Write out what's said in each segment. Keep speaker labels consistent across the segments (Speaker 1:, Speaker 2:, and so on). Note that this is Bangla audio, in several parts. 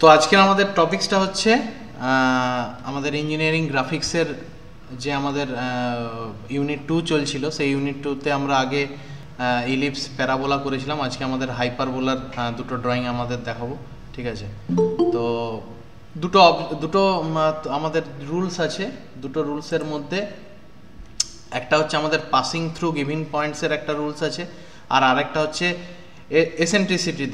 Speaker 1: তো আজকের আমাদের টপিকসটা হচ্ছে আমাদের ইঞ্জিনিয়ারিং গ্রাফিক্সের যে আমাদের ইউনিট 2 চলছিল, সেই ইউনিট 2তে আমরা আগে ইলিপস প্যারাবোলা করেছিলাম। আজকে আমাদের হাইপারবোলার দুটো ড্রয়িং আমাদের দেখাবো, ঠিক আছে? তো দুটো আমাদের রুলস আছে। দুটো রুলসের মধ্যে একটা হচ্ছে আমাদের পাসিং থ্রু গিভিং পয়েন্টসের একটা রুলস আছে, আর আরেকটা হচ্ছে এসেন্ট্রিসিটি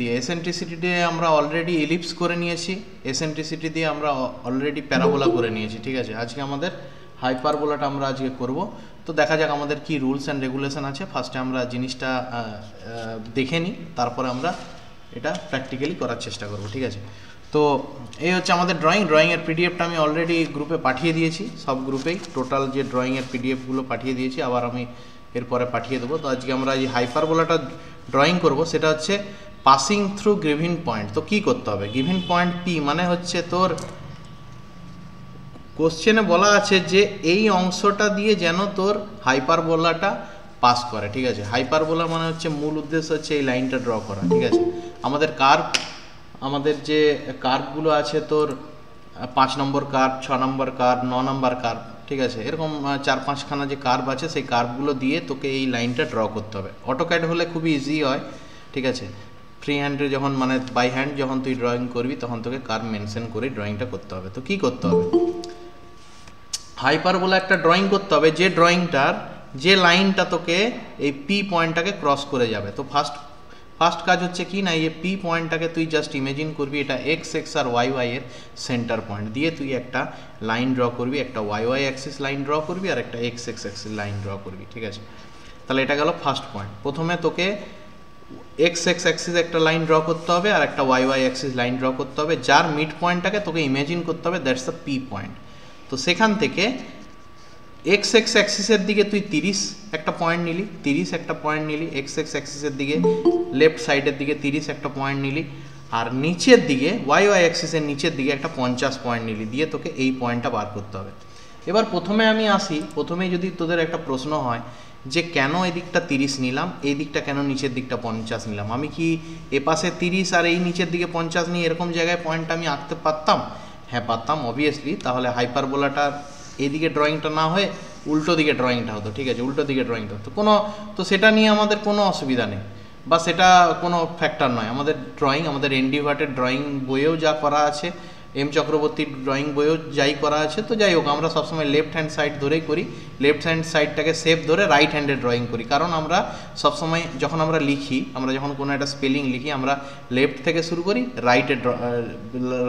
Speaker 1: দিয়ে আমরা অলরেডি ইলিপস করে নিয়েছি, এসেন্ট্রিসিটি দিয়ে আমরা অলরেডি প্যারাবোলা করে নিয়েছি, ঠিক আছে? আজকে আমাদের হাইপারবোলাটা আমরা আজকে করব। তো দেখা যাক আমাদের কি রুলস অ্যান্ড রেগুলেশন আছে। ফার্স্টে আমরা জিনিসটা দেখে নিই, তারপরে আমরা এটা প্র্যাকটিক্যালি করার চেষ্টা করব, ঠিক আছে? তো এই হচ্ছে আমাদের ড্রয়িংয়ের পিডিএফটা আমি অলরেডি গ্রুপে পাঠিয়ে দিয়েছি, সব গ্রুপেই টোটাল যে ড্রয়িংয়ের পিডিএফগুলো পাঠিয়ে দিয়েছি, আবার আমি এরপরে পাঠিয়ে দেবো। তো আজকে আমরা এই হাইপারবোলাটা ড্রয়িং করব, সেটা হচ্ছে পাসিং থ্রু গিভিং পয়েন্ট। তো কী করতে হবে? গিভিং পয়েন্ট পি মানে হচ্ছে তোর কোশ্চেনে বলা আছে যে এই অংশটা দিয়ে যেন তোর হাইপারবোলাটা পাস করে, ঠিক আছে? হাইপারবোলা মানে হচ্ছে মূল উদ্দেশ্য হচ্ছে এই লাইনটা ড্র করা, ঠিক আছে? আমাদের যে কার্ভগুলো আছে তোর 5 নম্বর কার্ভ, 6 নম্বর কার্ভ, 9 নম্বর কার্ভ, ঠিক আছে? এরকম 4-5খানা যে কার্ভ আছে, সেই কার্ভগুলো দিয়ে তোকে এই লাইনটা ড্র করতে হবে। অটোক্যাড হলে খুবই ইজি হয়, ঠিক আছে? ফ্রি হ্যান্ডে যখন মানে বাই হ্যান্ড যখন তুই ড্রয়িং করবি, তখন তোকে কার্ভ মেনশন করে ড্রয়িংটা করতে হবে। তো কী করতে হবে? হাইপারবোলা একটা ড্রয়িং করতে হবে, যে ড্রয়িংটার যে লাইনটা তোকে এই পি পয়েন্টটাকে ক্রস করে যাবে। তো ফার্স্ট কাজ হচ্ছে কি না, এই পি পয়েন্টটাকে তুই জাস্ট ইমেজিন করবি এটা এক্স আর ওয়াই এর সেন্টার পয়েন্ট দিয়ে তুই একটা লাইন ড্র করবি, একটা ওয়াই অ্যাক্সিস লাইন ড্র করবি আর একটা এক্স অ্যাক্সিস লাইন ড্র করবি, ঠিক আছে? তাহলে এটা গেল ফার্স্ট পয়েন্ট। প্রথমে তোকে এক্স অ্যাক্সিস একটা লাইন ড্র করতে হবে আর একটা ওয়াই অ্যাক্সিস লাইন ড্র করতে হবে, যার মিড পয়েন্টটাকে তোকে ইমেজিন করতে হবে, দ্যাটস দ্য পি পয়েন্ট। তো সেখান থেকে এক্স অ্যাক্সিসের দিকে তুই 30 একটা পয়েন্ট নিলি, 30 একটা পয়েন্ট নিলি, এক্স অ্যাক্সিসের দিকে লেফট সাইডের দিকে 30 একটা পয়েন্ট নিলি, আর নিচের দিকে ওয়াই অ্যাক্সিসের নিচের দিকে একটা 50 পয়েন্ট নিলি, দিয়ে তোকে এই পয়েন্টটা বার করতে হবে। এবার প্রথমে আমি আসি, প্রথমেই যদি তোদের একটা প্রশ্ন হয় যে কেন এই দিকটা 30 নিলাম, এই দিকটা কেন নিচের দিকটা 50 নিলাম, আমি কি এ পাশে 30 আর এই নিচের দিকে 50 নিয়ে এরকম জায়গায় পয়েন্টটা আমি আঁকতে পারতাম? হ্যাঁ পারতাম, অবভিয়াসলি। তাহলে হাইপারবোলাটার এইদিকে ড্রয়িংটা না হয়ে উল্টো দিকে ড্রয়িংটা হতো, ঠিক আছে? উল্টো দিকে ড্রয়িংটা হতো, তো সেটা নিয়ে আমাদের কোনো অসুবিধা নেই, বা সেটা কোনো ফ্যাক্টর নয়। আমাদের আমাদের এনডি ভাটের ড্রয়িং বইয়েও যা করা আছে, এম চক্রবর্তীর ড্রয়িং বইয়েও যাই করা আছে। তো যাই হোক, আমরা সবসময় লেফট হ্যান্ড সাইড ধরেই করি, লেফট হ্যান্ড সাইডটাকে সেফ ধরে রাইট হ্যান্ডে ড্রয়িং করি। কারণ আমরা সবসময় যখন আমরা লিখি, আমরা যখন কোনো একটা স্পেলিং লিখি, আমরা লেফট থেকে শুরু করি,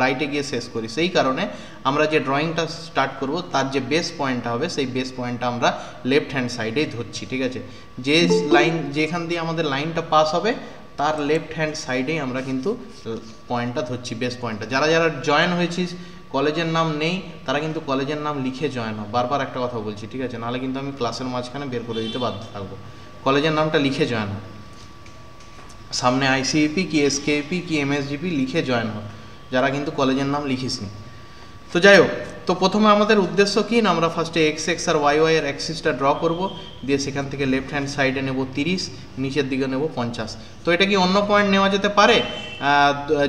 Speaker 1: রাইটে গিয়ে শেষ করি। সেই কারণে আমরা যে ড্রয়িংটা স্টার্ট করব, তার যে বেস পয়েন্টটা হবে, সেই বেস পয়েন্টটা আমরা লেফট হ্যান্ড সাইডেই ধরছি, ঠিক আছে? যে লাইন যেখান দিয়ে আমাদের লাইনটা পাস হবে, তার লেফট হ্যান্ড সাইডেই আমরা কিন্তু পয়েন্টটা ধরছি, বেস পয়েন্টটা। যারা জয়েন হয়েছিস, কলেজের নাম নেই, তারা কিন্তু কলেজের নাম লিখে জয়েন হয়। বারবার একটা কথা বলছি, ঠিক আছে? নাহলে কিন্তু আমি ক্লাসের মাঝখানে বের করে দিতে বাধ্য থাকবো। কলেজের নামটা লিখে জয়েন হয়, সামনে আইসিইপি কি এসকেপি কি এমএসজিপি লিখে জয়েন হয়, যারা কিন্তু কলেজের নাম লিখিসনি। তো যাই হোক, তো প্রথমে আমাদের উদ্দেশ্য কি না, আমরা ফার্স্টে এক্স আর ওয়াই এর অ্যাক্সিসটা ড্র করব, দিয়ে সেখান থেকে লেফট হ্যান্ড সাইডে নেব 30, নিচের দিকে নেব 50। তো এটা কি অন্য পয়েন্ট নেওয়া যেতে পারে?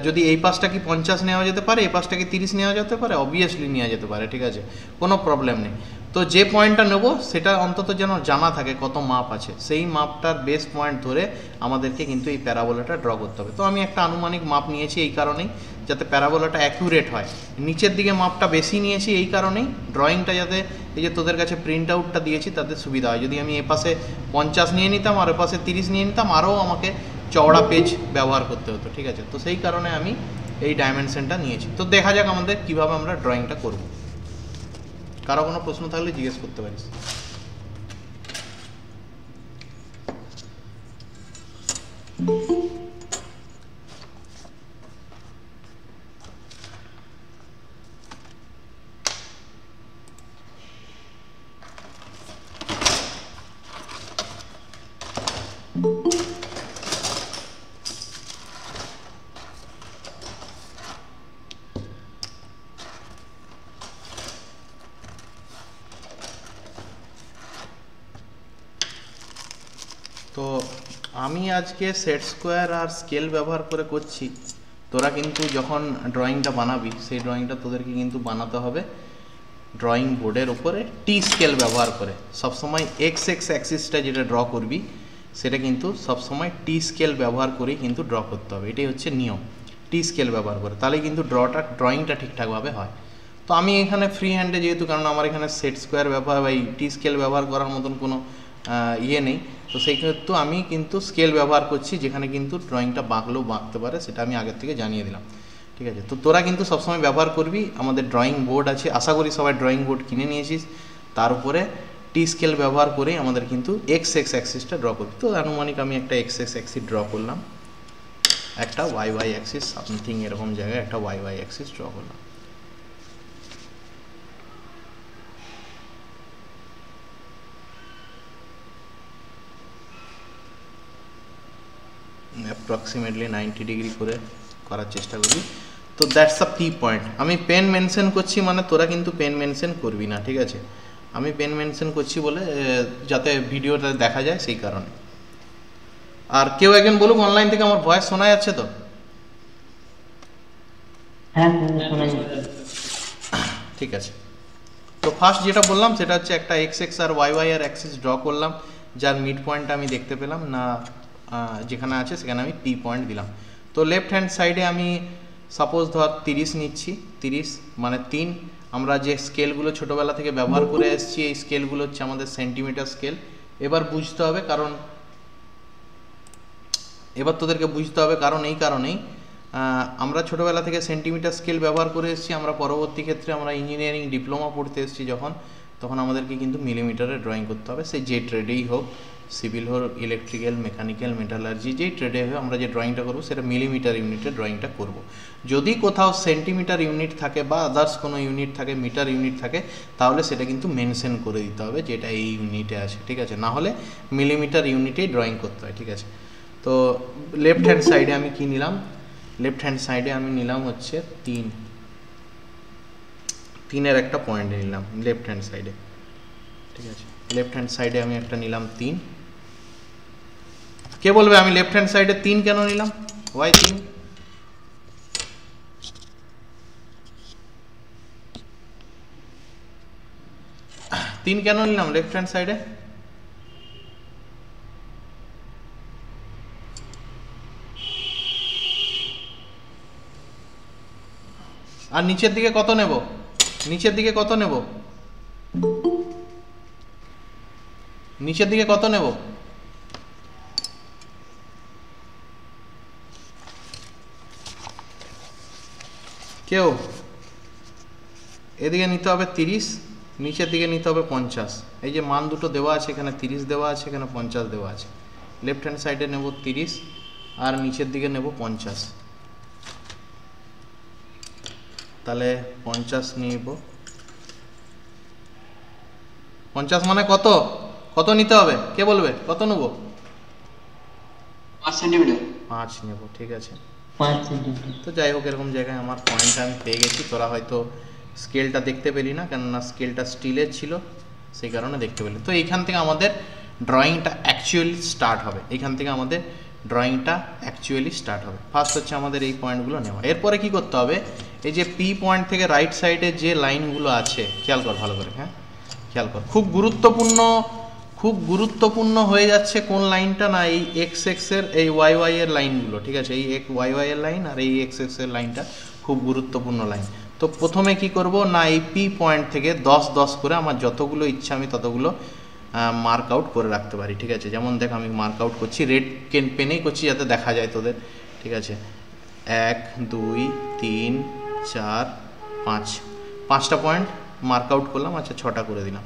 Speaker 1: যদি এই পাশটা কি 50 নেওয়া যেতে পারে, এই পাশটা কি 30 নেওয়া যেতে পারে? অবভিয়াসলি নেওয়া যেতে পারে, ঠিক আছে? কোনো প্রবলেম নেই। তো যে পয়েন্টটা নেব, সেটা অন্তত যেন জানা থাকে কত মাপ আছে, সেই মাপটার বেস পয়েন্ট ধরে আমাদেরকে কিন্তু এই প্যারাবোলাটা ড্র করতে হবে। তো আমি একটা আনুমানিক মাপ নিয়েছি এই কারণেই, যাতে প্যারাবোলাটা অ্যাকুরেট হয়। নিচের দিকে মাপটা বেশি নিয়েছি এই কারণেই, ড্রয়িংটা যাতে এই যে তোদের কাছে প্রিন্ট আউটটা দিয়েছি তাতে সুবিধা হয়। যদি আমি এপাশে 50 নিয়ে নিতাম আর এপাশে 30 নিয়ে নিতাম, আরও আমাকে চওড়া পেজ ব্যবহার করতে হতো, ঠিক আছে? তো সেই কারণে আমি এই ডাইমেনশনটা নিয়েছি। তো দেখা যাক আমাদের কীভাবে আমরা ড্রয়িংটা করব। কারো কোনো প্রশ্ন থাকলে জিজ্ঞেস করতে পারিস। তো আমি আজকে সেট স্কোয়ার আর স্কেল ব্যবহার করে করছি। তোরা কিন্তু যখন ড্রয়িংটা বানাবি সেই ড্রয়িংটা তোদেরকে কিন্তু বানাতে হবে ড্রয়িং বোর্ডের উপরে টি স্কেল ব্যবহার করে। সবসময় এক্স অ্যাক্সিসটা যেটা ড্র করবি সেটা কিন্তু সবসময় টি স্কেল ব্যবহার করেই কিন্তু ড্র করতে হবে, এটাই হচ্ছে নিয়ম। টি স্কেল ব্যবহার করে তাহলে কিন্তু ড্রয়িংটা ঠিকঠাকভাবে হয়। তো আমি এখানে ফ্রি হ্যান্ডে যেহেতু, কারণ আমার এখানে সেট স্কোয়ার ব্যবহার বা এই টি স্কেল ব্যবহার করার মতন কোনো ইয়ে নেই, তো সেই ক্ষেত্রে আমি কিন্তু স্কেল ব্যবহার করছি, যেখানে কিন্তু ড্রয়িংটা বাঁকলেও বাঁকতে পারে, সেটা আমি আগের থেকে জানিয়ে দিলাম। ঠিক আছে, তো তোরা কিন্তু সবসময় ব্যবহার করবি, আমাদের ড্রয়িং বোর্ড আছে, আশা করি সবাই ড্রয়িং বোর্ড কিনে নিয়েছিস, তার উপরে টি স্কেল ব্যবহার করেই আমাদের কিন্তু এক্স অ্যাক্সিসটা ড্র করবি। তো আনুমানিক আমি একটা এক্স অ্যাক্সিস ড্র করলাম, একটা ওয়াই অ্যাক্সিস সামথিং এরকম জায়গায় একটা ওয়াই অ্যাক্সিস ড্র করলাম। অ্যাপ্রক্সিমেটলি 90 ডিগ্রি করে করার চেষ্টা করবি। তো দ্যাটস আ পি পয়েন্ট। আমি পেন মেনশন করছি মানে তোরা কিন্তু পেন মেনশন করবি না, ঠিক আছে? আমি পেন মেনশন করছি বলে যাতে ভিডিওটা দেখা যায় সেই কারণে। আর কেউ একজন বলুক অনলাইন থেকে আমার ভয়েস শোনা যাচ্ছে তো?
Speaker 2: হ্যাঁ শোনা যাচ্ছে।
Speaker 1: ঠিক আছে, তো ফার্স্ট যেটা বললাম সেটা হচ্ছে একটা এক্স আর ওয়াই আর অ্যাক্সিস ড্র করলাম, যার মিড পয়েন্টটা আমি দেখতে পেলাম না, যেখানে আছে সেখানে আমি পি পয়েন্ট দিলাম। তো লেফট হ্যান্ড সাইডে আমি সাপোজ ধর 30 নিচ্ছি, 30 মানে 3। আমরা যে স্কেলগুলো ছোটোবেলা থেকে ব্যবহার করে এসেছি এই স্কেলগুলো হচ্ছে আমাদের সেন্টিমিটার স্কেল। এবার বুঝতে হবে কারণ এবার তোদেরকে বুঝতে হবে কারণ এই কারণেই আমরা ছোটোবেলা থেকে সেন্টিমিটার স্কেল ব্যবহার করে এসেছি, আমরা পরবর্তী ক্ষেত্রে আমরা ইঞ্জিনিয়ারিং ডিপ্লোমা পড়তে এসেছি তখন আমাদেরকে কিন্তু মিলিমিটারে ড্রয়িং করতে হবে, সে যে ট্রেডেই হোক, সিভিল হোক, ইলেকট্রিক্যাল, মেকানিক্যাল, মেটালার্জি, যেই ট্রেডে হোক আমরা যে ড্রয়িংটা করবো সেটা মিলিমিটার ইউনিটে ড্রয়িংটা করব। যদি কোথাও সেন্টিমিটার ইউনিট থাকে বা আদার্স কোনো ইউনিট থাকে, মিটার ইউনিট থাকে, তাহলে সেটা কিন্তু মেনশন করে দিতে হবে যেটা এই ইউনিটে আছে, ঠিক আছে? না হলে মিলিমিটার ইউনিটেই ড্রয়িং করতে হয়, ঠিক আছে? তো লেফট হ্যান্ড সাইডে আমি কি নিলাম? লেফট হ্যান্ড সাইডে আমি নিলাম হচ্ছে 3 একটা পয়েন্ট নিলাম লেফট হ্যান্ড সাইডে, ঠিক আছে? লেফট হ্যান্ড সাইডে আমি একটা নিলাম 3। কে বলবে আমি লেফট হ্যান্ড সাইডে 3 কেন নিলাম? ওয়াই 3? কেন নিলাম লেফট হ্যান্ড সাইডে? আর নিচের দিকে কত নেব? নিচের দিকে কত নেব? নিচের দিকে কত নেব? কেউ? এদিকে নিতে হবে 30, নিচের দিকে নিতে হবে 50। এই যে মান দুটো দেওয়া আছে, এখানে 30 দেওয়া আছে, এখানে 50 দেওয়া আছে। লেফট হ্যান্ড সাইডে নেব 30 আর নিচের দিকে নেব 50। তাহলে 50 নিব। 50 মানে কত? কত নিতে হবে? কে বলবে কত নেব?
Speaker 2: 5 সেন্টিমিটার।
Speaker 1: 5 নেব, ঠিক আছে?
Speaker 2: 5 সেন্টিমিটার।
Speaker 1: তো যাই হোক, এরকম জায়গায় আমার পয়েন্টটা আমি পেয়ে গেছি। তোরা হয়তো স্কেলটা দেখতে পেলি না, কেননা স্কেলটা স্টিলের ছিল, সেই কারণে দেখতে পেলি। তো এইখান থেকে আমাদের ড্রয়িংটা অ্যাকচুয়ালি স্টার্ট হবে, এইখান থেকে আমাদের ড্রয়িংটা অ্যাকচুয়ালি স্টার্ট হবে। ফার্স্ট হচ্ছে আমাদের এই পয়েন্টগুলো নেওয়া। এরপরে কি করতে হবে? এই যে পি পয়েন্ট থেকে রাইট সাইডে যে লাইনগুলো আছে, খেয়াল কর ভালো করে, হ্যাঁ খেয়াল কর, খুব গুরুত্বপূর্ণ হয়ে যাচ্ছে কোন লাইনটা না, এই এক্স এর এই ওয়াই এর লাইনগুলো, ঠিক আছে? এই ওয়াই এর লাইন আর এই এক্স এর লাইনটা খুব গুরুত্বপূর্ণ লাইন। তো প্রথমে কি করব না, এই পি পয়েন্ট থেকে 10 করে আমার যতগুলো ইচ্ছা আমি ততগুলো মার্ক আউট করে রাখতে পারি, ঠিক আছে? যেমন দেখ আমি মার্ক আউট করছি, রেড পেনেই করছি যাতে দেখা যায় তোদের, ঠিক আছে? 1 2 3 4 5, 5টা পয়েন্ট মার্ক আউট করলাম। আচ্ছা 6টা করে দিলাম,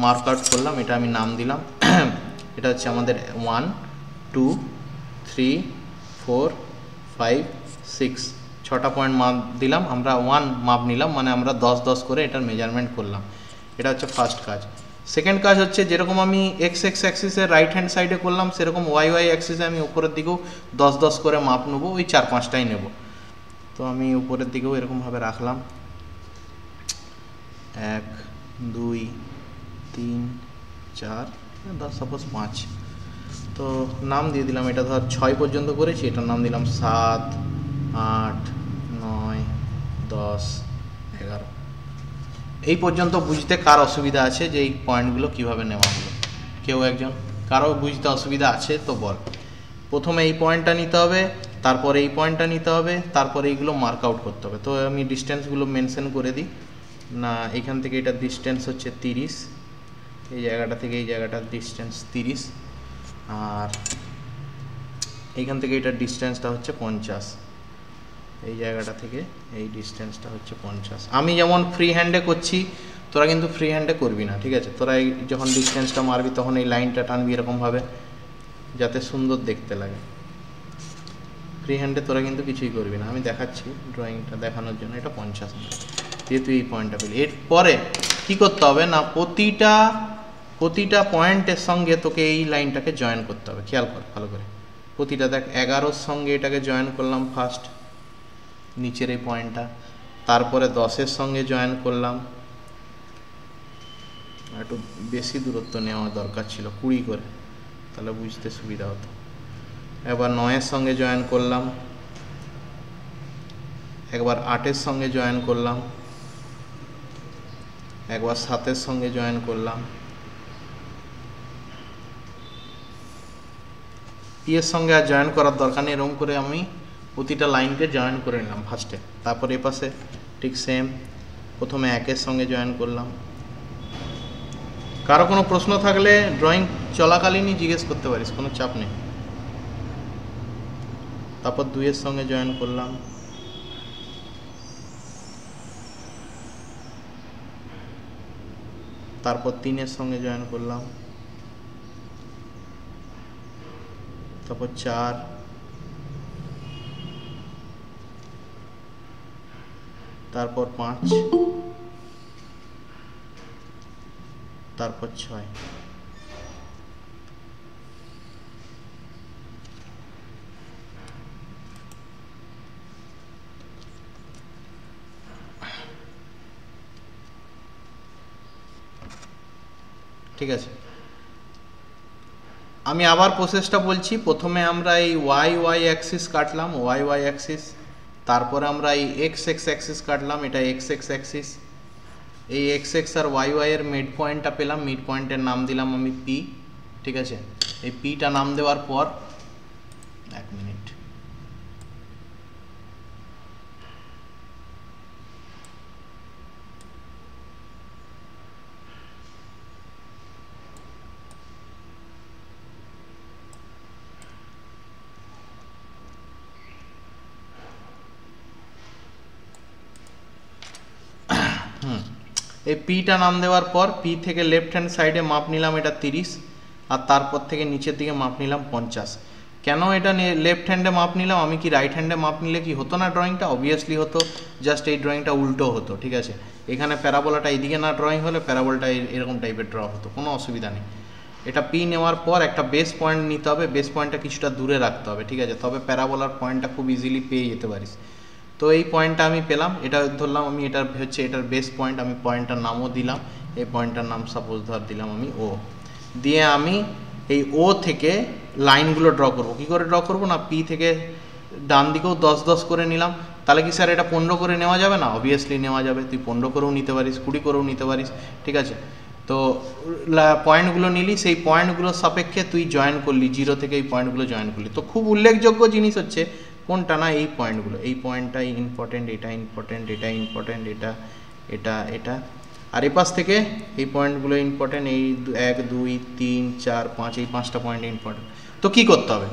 Speaker 1: মার্ক আউট করলাম। এটা আমি নাম দিলাম, এটা হচ্ছে আমাদের 1 2 3 4 5 6, 6টা পয়েন্ট মাপ দিলাম। আমরা 1 মাপ নিলাম, মানে আমরা 10 করে এটার মেজারমেন্ট করলাম। এটা হচ্ছে ফার্স্ট কাজ। সেকেন্ড কাজ হচ্ছে যেরকম আমি এক্স অ্যাক্সিসের রাইট হ্যান্ড সাইডে করলাম, সেরকম ওয়াই অ্যাক্সিসে আমি উপরের দিকেও 10 করে মাপ নেবো, ওই 4-5টাই নেব। তো আমি উপরের দিকেও এরকমভাবে রাখলাম, 1 2 3 4 10 সাপোজ 5। তো নাম দিয়ে দিলাম, এটা ধর 6 পর্যন্ত করেছি, এটার নাম দিলাম 7 8 9 10 11 এই পর্যন্ত বুঝতে কার অসুবিধা আছে যে এই পয়েন্টগুলো কীভাবে নেওয়া হলো? কেউ একজন কারো বুঝতে অসুবিধা আছে তো বল। প্রথমে এই পয়েন্টটা নিতে হবে, তারপরে এই পয়েন্টটা নিতে হবে, তারপরে এইগুলো মার্ক আউট করতে হবে। তো আমি ডিস্টেন্সগুলো মেনশন করে দিই না, এখান থেকে এটা ডিস্টেন্স হচ্ছে 30, এই জায়গাটা থেকে এই জায়গাটার ডিস্টেন্স 30, আর এইখান থেকে এটার ডিস্টেন্সটা হচ্ছে 50, এই জায়গাটা থেকে এই ডিস্টেন্সটা হচ্ছে 50। আমি যেমন ফ্রি হ্যান্ডে করছি, তোরা কিন্তু ফ্রি হ্যান্ডে করবি না, ঠিক আছে? তোরা এই যখন ডিস্টেন্সটা মারবি তখন এই লাইনটা টানবি এরকমভাবে যাতে সুন্দর দেখতে লাগে। ফ্রি হ্যান্ডে তোরা কিন্তু কিছুই করবি না, আমি দেখাচ্ছি ড্রয়িংটা দেখানোর জন্য। এটা 50 যেহেতু এই পয়েন্টটা পেলি, এরপরে কী করতে হবে না, প্রতিটা পয়েন্টের সঙ্গে তোকে এই লাইনটাকে জয়েন করতে হবে। খেয়াল কর ভালো করে, প্রতিটা দেখ 11-র সঙ্গে এটাকে জয়েন করলাম ফার্স্ট, নিচের এই পয়েন্টটা, তারপরে 10-এর সঙ্গে জয়েন করলাম, একটু বেশি দূরত্ব নেওয়া দরকার ছিল 20 করে, তাহলে বুঝতে সুবিধা হতো। এবার 9-এর সঙ্গে জয়েন করলাম, একবার 8-এর সঙ্গে জয়েন করলাম, একবার 7-এর সঙ্গে জয়েন করলাম, এর সঙ্গে আর জয়েন করার দরকার নেই। এরকম করে আমি প্রতিটা লাইনকে জয়েন করে নিলাম ফার্স্টে। তারপর এ পাশে ঠিক সেম, প্রথমে 1-এর সঙ্গে জয়েন করলাম। কারো কোনো প্রশ্ন থাকলে ড্রয়িং চলাকালীনই জিজ্ঞেস করতে পারিস, কোনো চাপ নেই। তারপর 2-এর সঙ্গে জয়েন করলাম, তারপর 3-এর সঙ্গে জয়েন করলাম, তারপর 4, তারপর 5, তারপর 6। ঠিক আছে, আমি আবার প্রসেসটা বলছি। প্রথমে আমরা এই ওয়াই অ্যাক্সিস কাটলাম, ওয়াই অ্যাক্সিস, তারপরে আমরা এই এক্স অ্যাক্সিস কাটলাম, এটা এক্স অ্যাক্সিস। এই এক্স আর ওয়াই এর মিড পয়েন্টটা পেলাম, মিড পয়েন্টের নাম দিলাম আমি পি। ঠিক আছে, এই পিটা নাম দেওয়ার পর 1 মিনিট, এই পিটা নাম দেওয়ার পর পি থেকে লেফট হ্যান্ড সাইডে মাপ নিলাম এটা 30, আর তারপর থেকে নিচের দিকে মাপ নিলাম 50। কেন এটা লেফট হ্যান্ডে মাপ নিলাম? আমি কি রাইট হ্যান্ডে মাপ নিলে কি হতো না ড্রয়িংটা? অবভিয়াসলি হতো, জাস্ট এই ড্রয়িংটা উল্টো হতো। ঠিক আছে, এখানে প্যারাবোলাটা এইদিকে না ড্রয়িং হলে প্যারাবোলটা এরকম টাইপের ড্র হতো, কোনো অসুবিধা নেই। এটা পি নেওয়ার পর একটা বেস পয়েন্ট নিতে হবে, বেস পয়েন্টটা কিছুটা দূরে রাখতে হবে। ঠিক আছে, তবে প্যারাবোলার পয়েন্টটা খুব ইজিলি পেয়ে যেতে পারিস। তো এই পয়েন্টটা আমি পেলাম, এটা ধরলাম আমি, এটা হচ্ছে এটার বেস পয়েন্ট। আমি পয়েন্টটার নামও দিলাম, এই পয়েন্টটার নাম সাপোজ ধর দিলাম আমি ও। দিয়ে আমি এই ও থেকে লাইনগুলো ড্র করব। কী করে ড্র করব না, পি থেকে ডান দিকেও 10-10 করে নিলাম। তাহলে কি স্যার এটা 15 করে নেওয়া যাবে না? অবভিয়াসলি নেওয়া যাবে, তুই 15 করেও নিতে পারিস, 20 করেও নিতে পারিস। ঠিক আছে, তো পয়েন্টগুলো নিলি, সেই পয়েন্টগুলোর সাপেক্ষে তুই জয়েন করলি, 0 থেকে এই পয়েন্টগুলো জয়েন করলি। তো খুব উল্লেখযোগ্য জিনিস হচ্ছে কোনটা না, এই পয়েন্টগুলো, এই পয়েন্টটাই ইম্পর্টেন্ট, এটা ইম্পর্টেন্ট, এটা ইম্পর্টেন্ট, এটা এটা এটা আর এই পাশ থেকে এই পয়েন্টগুলো ইম্পর্টেন্ট, এই 1 2 3 4 5, এই 5টা পয়েন্ট ইম্পর্টেন্ট। তো কি করতে হবে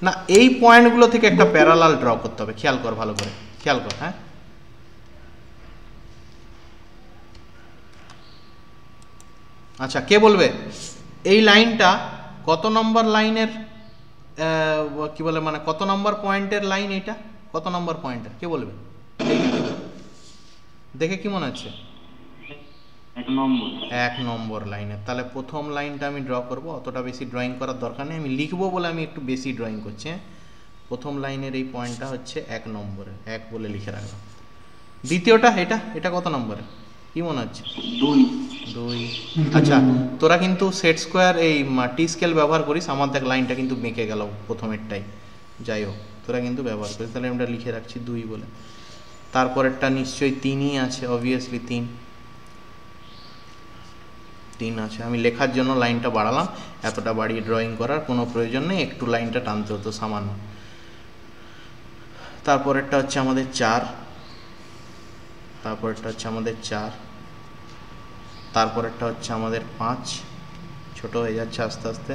Speaker 1: না, এই পয়েন্টগুলো থেকে একটা প্যারালাল ড্র করতে হবে। খেয়াল কর ভালো করে, খেয়াল কর। হ্যাঁ, আচ্ছা, কে বলবে এই লাইনটা কত নম্বর লাইনের, কি বলে মানে কত নম্বর পয়েন্টের লাইন? এটা কত নম্বর পয়েন্টের, কে বলবে? দেখে কি মনে হচ্ছে? 1 নম্বর লাইনের। তাহলে প্রথম লাইনটা আমি ড্র করব, অতটা বেশি ড্রয়িং করার দরকার নেই, আমি লিখবো বলে আমি একটু বেশি ড্রয়িং করছি। প্রথম লাইনের এই পয়েন্টটা হচ্ছে 1 নম্বরে, 1 বলে লিখে রাখলাম। দ্বিতীয়টা এটা, এটা কত নম্বরে কি মনে হচ্ছে? 2। আচ্ছা, তোরা কিন্তু সেট স্কোয়ার এই টি স্কেল ব্যবহার করিস, আমার দেখ লাইনটা কিন্তু বেঁকে গেল প্রথমেরটাই, যাই হোক তোরা কিন্তু ব্যবহার করিস, তাহলে আমরা লিখে রাখছি 2 বলে। তারপরেরটা নিশ্চয়ই 3ই আছে, অবভিয়াসলি 3 আছে। আমি লেখার জন্য লাইনটা বাড়ালাম, এতটা বাড়িয়ে ড্রয়িং করার কোনো প্রয়োজন নেই, একটু লাইনটা টানতে হতো সামান্য। তারপরেরটা হচ্ছে আমাদের 4, তারপরেরটা হচ্ছে আমাদের 4, তারপরেরটা হচ্ছে আমাদের 5, ছোট হয়ে যাচ্ছে আস্তে আস্তে।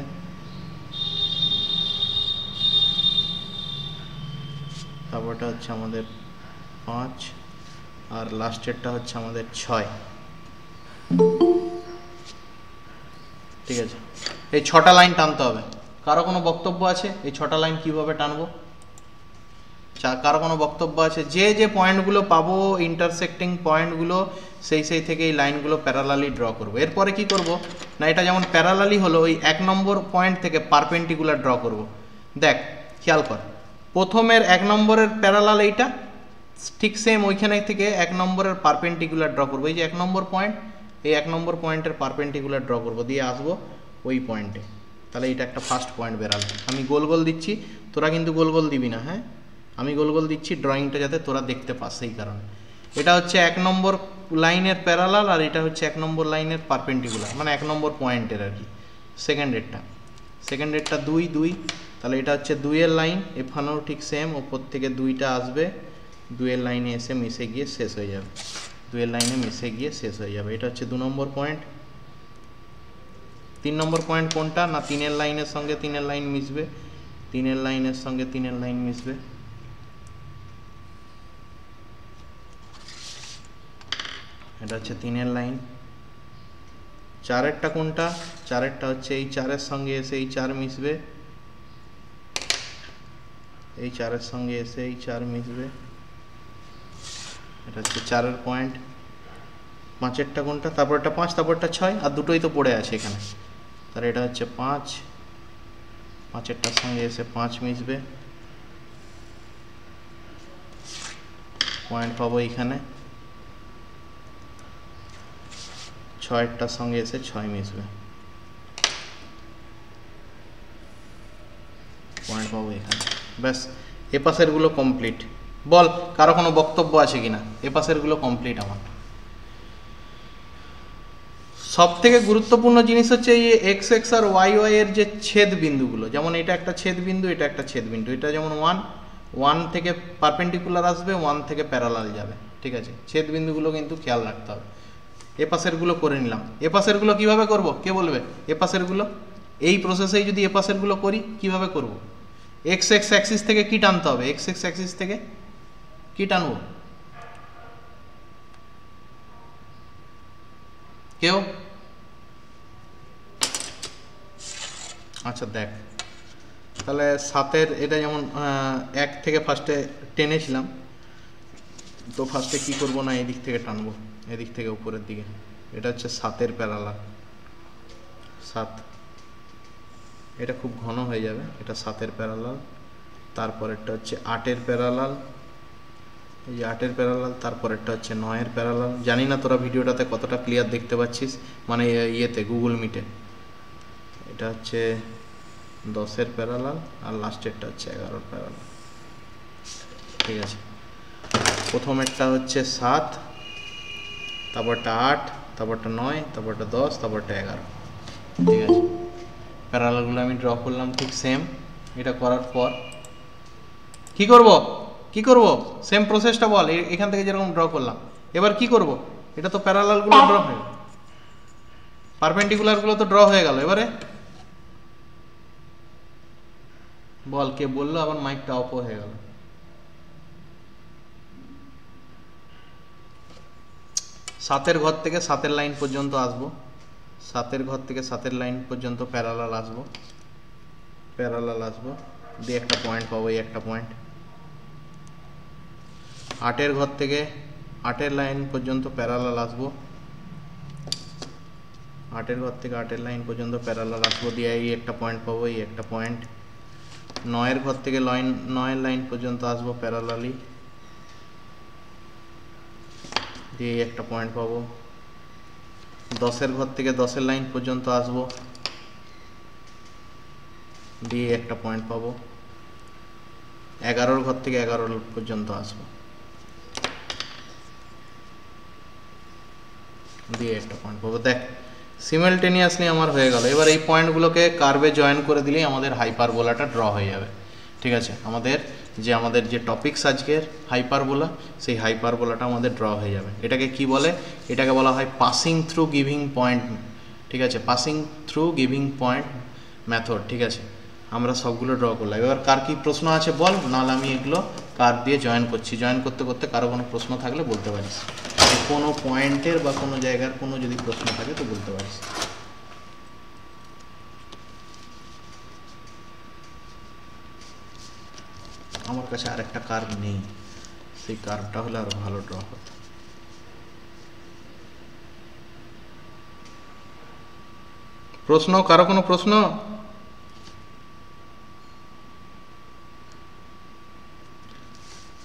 Speaker 1: তারপরটা হচ্ছে আমাদের 5, আর লাস্টেরটা হচ্ছে আমাদের 6। ঠিক আছে, এই 6টা লাইন টানতে হবে। কারো কোনো বক্তব্য আছে এই 6টা লাইন কিভাবে টানবো? কারো কোনো বক্তব্য আছে? যে যে পয়েন্টগুলো পাবো, ইন্টারসেক্টিং পয়েন্টগুলো, সেই থেকে এই লাইনগুলো প্যারালালি ড্র করবো। এরপরে কি করব না, এটা যেমন প্যারালালি হলো, ওই 1 নম্বর পয়েন্ট থেকে পারপেন্ডিকুলার ড্র করব। দেখ খেয়াল কর, প্রথমের 1 নম্বরের প্যারালাল এইটা, ঠিক সেম ওইখানে থেকে 1 নম্বরের পারপেন্ডিকুলার ড্র করবো। এই যে 1 নম্বর পয়েন্ট, এই 1 নম্বর পয়েন্টের পারপেন্ডিকুলার ড্র করবো, দিয়ে আসবো ওই পয়েন্টে। তাহলে এটা একটা ফার্স্ট পয়েন্ট বেরালো। আমি গোল গোল দিচ্ছি, তোরা কিন্তু গোল গোল দিবি না, হ্যাঁ? আমি গোল গোল দিচ্ছি ড্রয়িংটা যাতে তোরা দেখতে পাস, সেই কারণে। এটা হচ্ছে 1 নম্বর লাইনের প্যারালাল, আর এটা হচ্ছে 1 নম্বর লাইনের পারপেন্ডিকুলার, মানে 1 নম্বর পয়েন্টের আর কি। সেকেন্ডেরটা 2, তাহলে এটা হচ্ছে 2 এর লাইন, এখানেও ঠিক সেম, ওপর থেকে 2টা আসবে, 2 এর লাইনে এসে মিশে গিয়ে শেষ হয়ে যাবে, 2 এর লাইনে মিশে গিয়ে শেষ হয়ে যাবে। এটা হচ্ছে 2 নম্বর পয়েন্ট। 3 নম্বর পয়েন্ট কোনটা না, 3 এর লাইনের সঙ্গে 3 এর লাইন মিশবে, 3 এর লাইনের সঙ্গে 3 এর লাইন মিশবে। এটা হচ্ছে 3 এর লাইন। 4এরটা কোনটা, 4এরটা হচ্ছে এই 4 সঙ্গে এসে এই 4 মিশবে, এই 4 সঙ্গে এসে এই 4 মিশবে। এটা হচ্ছে 4 পয়েন্ট। 5এরটা কোনটা, তারপরটা 5, তারপরটা 6, আর দুটোই তো পড়ে আছে এখানে, তাহলে এটা হচ্ছে 5, 5এরটার সঙ্গে এসে 5 মিশবে, পয়েন্ট পাবো এইখানে। 6এরটার সঙ্গে এসে 6 মিশবে, পয়েন্ট পাবো এখানে। ব্যাস, এ পাশেরগুলো কমপ্লিট। বল কারো কোনো বক্তব্য আছে কিনা? এ পাশেরগুলো কমপ্লিট আমার। সব থেকে গুরুত্বপূর্ণ জিনিস হচ্ছে এই এক্স আর ওয়াই এর যে ছেদ বিন্দুগুলো, যেমন এটা একটা ছেদ বিন্দু, এটা একটা ছেদ বিন্দু, এটা যেমন 1 থেকে পারপেন্ডিকুলার আসবে, 1 থেকে প্যারালাল যাবে। ঠিক আছে, ছেদ বিন্দুগুলো কিন্তু খেয়াল রাখতে হবে। এ পাশেরগুলো করে নিলাম। এ পাশেরগুলো কিভাবে করব কে বলবে? এ পাশেরগুলো এই প্রসেসেই যদি এ পাশেরগুলো করি কিভাবে করব? এক্স অ্যাক্সিস থেকে কি টানতে হবে? এক্স অ্যাক্সিস থেকে কি টানবো? কেউ? আচ্ছা দেখ, তাহলে 7-এর এটা যেমন 1 থেকে ফার্স্টে টেনেছিলাম, তো ফার্স্টে কি করব না, এদিক থেকে টানবো, এদিক থেকে উপরের দিকে। এটা হচ্ছে 7-এর প্যারালাল, 7, এটা খুব ঘন হয়ে যাবে, এটা 7-এর প্যারালাল। তারপরেরটা হচ্ছে 8-এর প্যারালাল, এই যে 8-এর প্যারালাল। তারপরেরটা হচ্ছে 9-এর প্যারালাল। জানি না তোরা ভিডিওটাতে কতটা ক্লিয়ার দেখতে পাচ্ছিস, মানে ইয়েতে গুগল মিটে। এটা হচ্ছে 10-এর প্যারালাল, আর লাস্টেরটা হচ্ছে 11-এর প্যারালাল। ঠিক আছে, প্রথমেরটা হচ্ছে 7, তারপরটা 8, তারপরটা 9, তারপরটা 10, তারপরটা 11। ঠিক আছে, প্যারালালগুলো আমি ড্র করলাম ঠিক সেম। এটা করার পর কি করব? কি করব? সেম প্রসেসটা বল, এখান থেকে যেরকম ড্র করলাম। এবার কি করব? এটা তো প্যারালালগুলো ড্র হয়ে গেল, পারপেন্ডিকুলারগুলো তো ড্র হয়ে গেল। এবারে বল, কে বললো আবার মাইকটা অফ হয়ে গেল? সাতের ঘর থেকে 7-এর লাইন পর্যন্ত আসবো, 7-এর ঘর থেকে 7-এর লাইন পর্যন্ত প্যারালাল আসবো, দিয়ে একটা পয়েন্ট পাবো, এই একটা পয়েন্ট। 8-এর ঘর থেকে 8-এর লাইন পর্যন্ত প্যারালাল আসবো, 8-এর ঘর থেকে 8-এর লাইন পর্যন্ত প্যারালাল আসবো, দিয়ে এই একটা পয়েন্ট পাবো, এই একটা পয়েন্ট। 9-এর ঘর থেকে 9-এর লাইন পর্যন্ত আসবো প্যারালালি, দিয়ে একটা পয়েন্ট পাবো। 10-এর ঘর থেকে 10-এর লাইন পর্যন্ত আসবো, দিয়ে একটা পয়েন্ট পাবো। 11 ঘর থেকে 11 পর্যন্ত আসবো, দিয়ে একটা পয়েন্ট পাবো। দেখ সিমিলটেনিয়াসলি আমার হয়ে গেল। এবার এই পয়েন্টগুলোকে কার্ভে জয়েন করে দিলেই আমাদের হাইপারবোলাটা ড্র হয়ে যাবে। ঠিক আছে, আমাদের যে টপিকস আজকের হাইপারবোলা, সেই হাইপারবোলাটা আমাদের ড্র হয়ে যাবে। এটাকে কি বলে? এটাকে বলা হয় পাসিং থ্রু গিভিং পয়েন্ট। ঠিক আছে, passing through giving point method. ঠিক আছে, আমরা সবগুলো ড্র করলাম। এবার কার কি প্রশ্ন আছে বল, নাহলে আমি এগুলো কার দিয়ে জয়েন করছি। জয়েন করতে করতে কারো কোনো প্রশ্ন থাকলে বলতে পারিস, কোনো পয়েন্টের বা কোনো জায়গার কোনো যদি প্রশ্ন থাকে তো বলতে পারিস। আমার কাছে আরেকটা কার্ভ নেই, সেই কার্ভটা হলে আরো ভালো ড্র হতো। প্রশ্ন, কারো কোনো প্রশ্ন?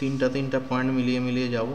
Speaker 1: তিনটা পয়েন্ট মিলিয়ে যাব।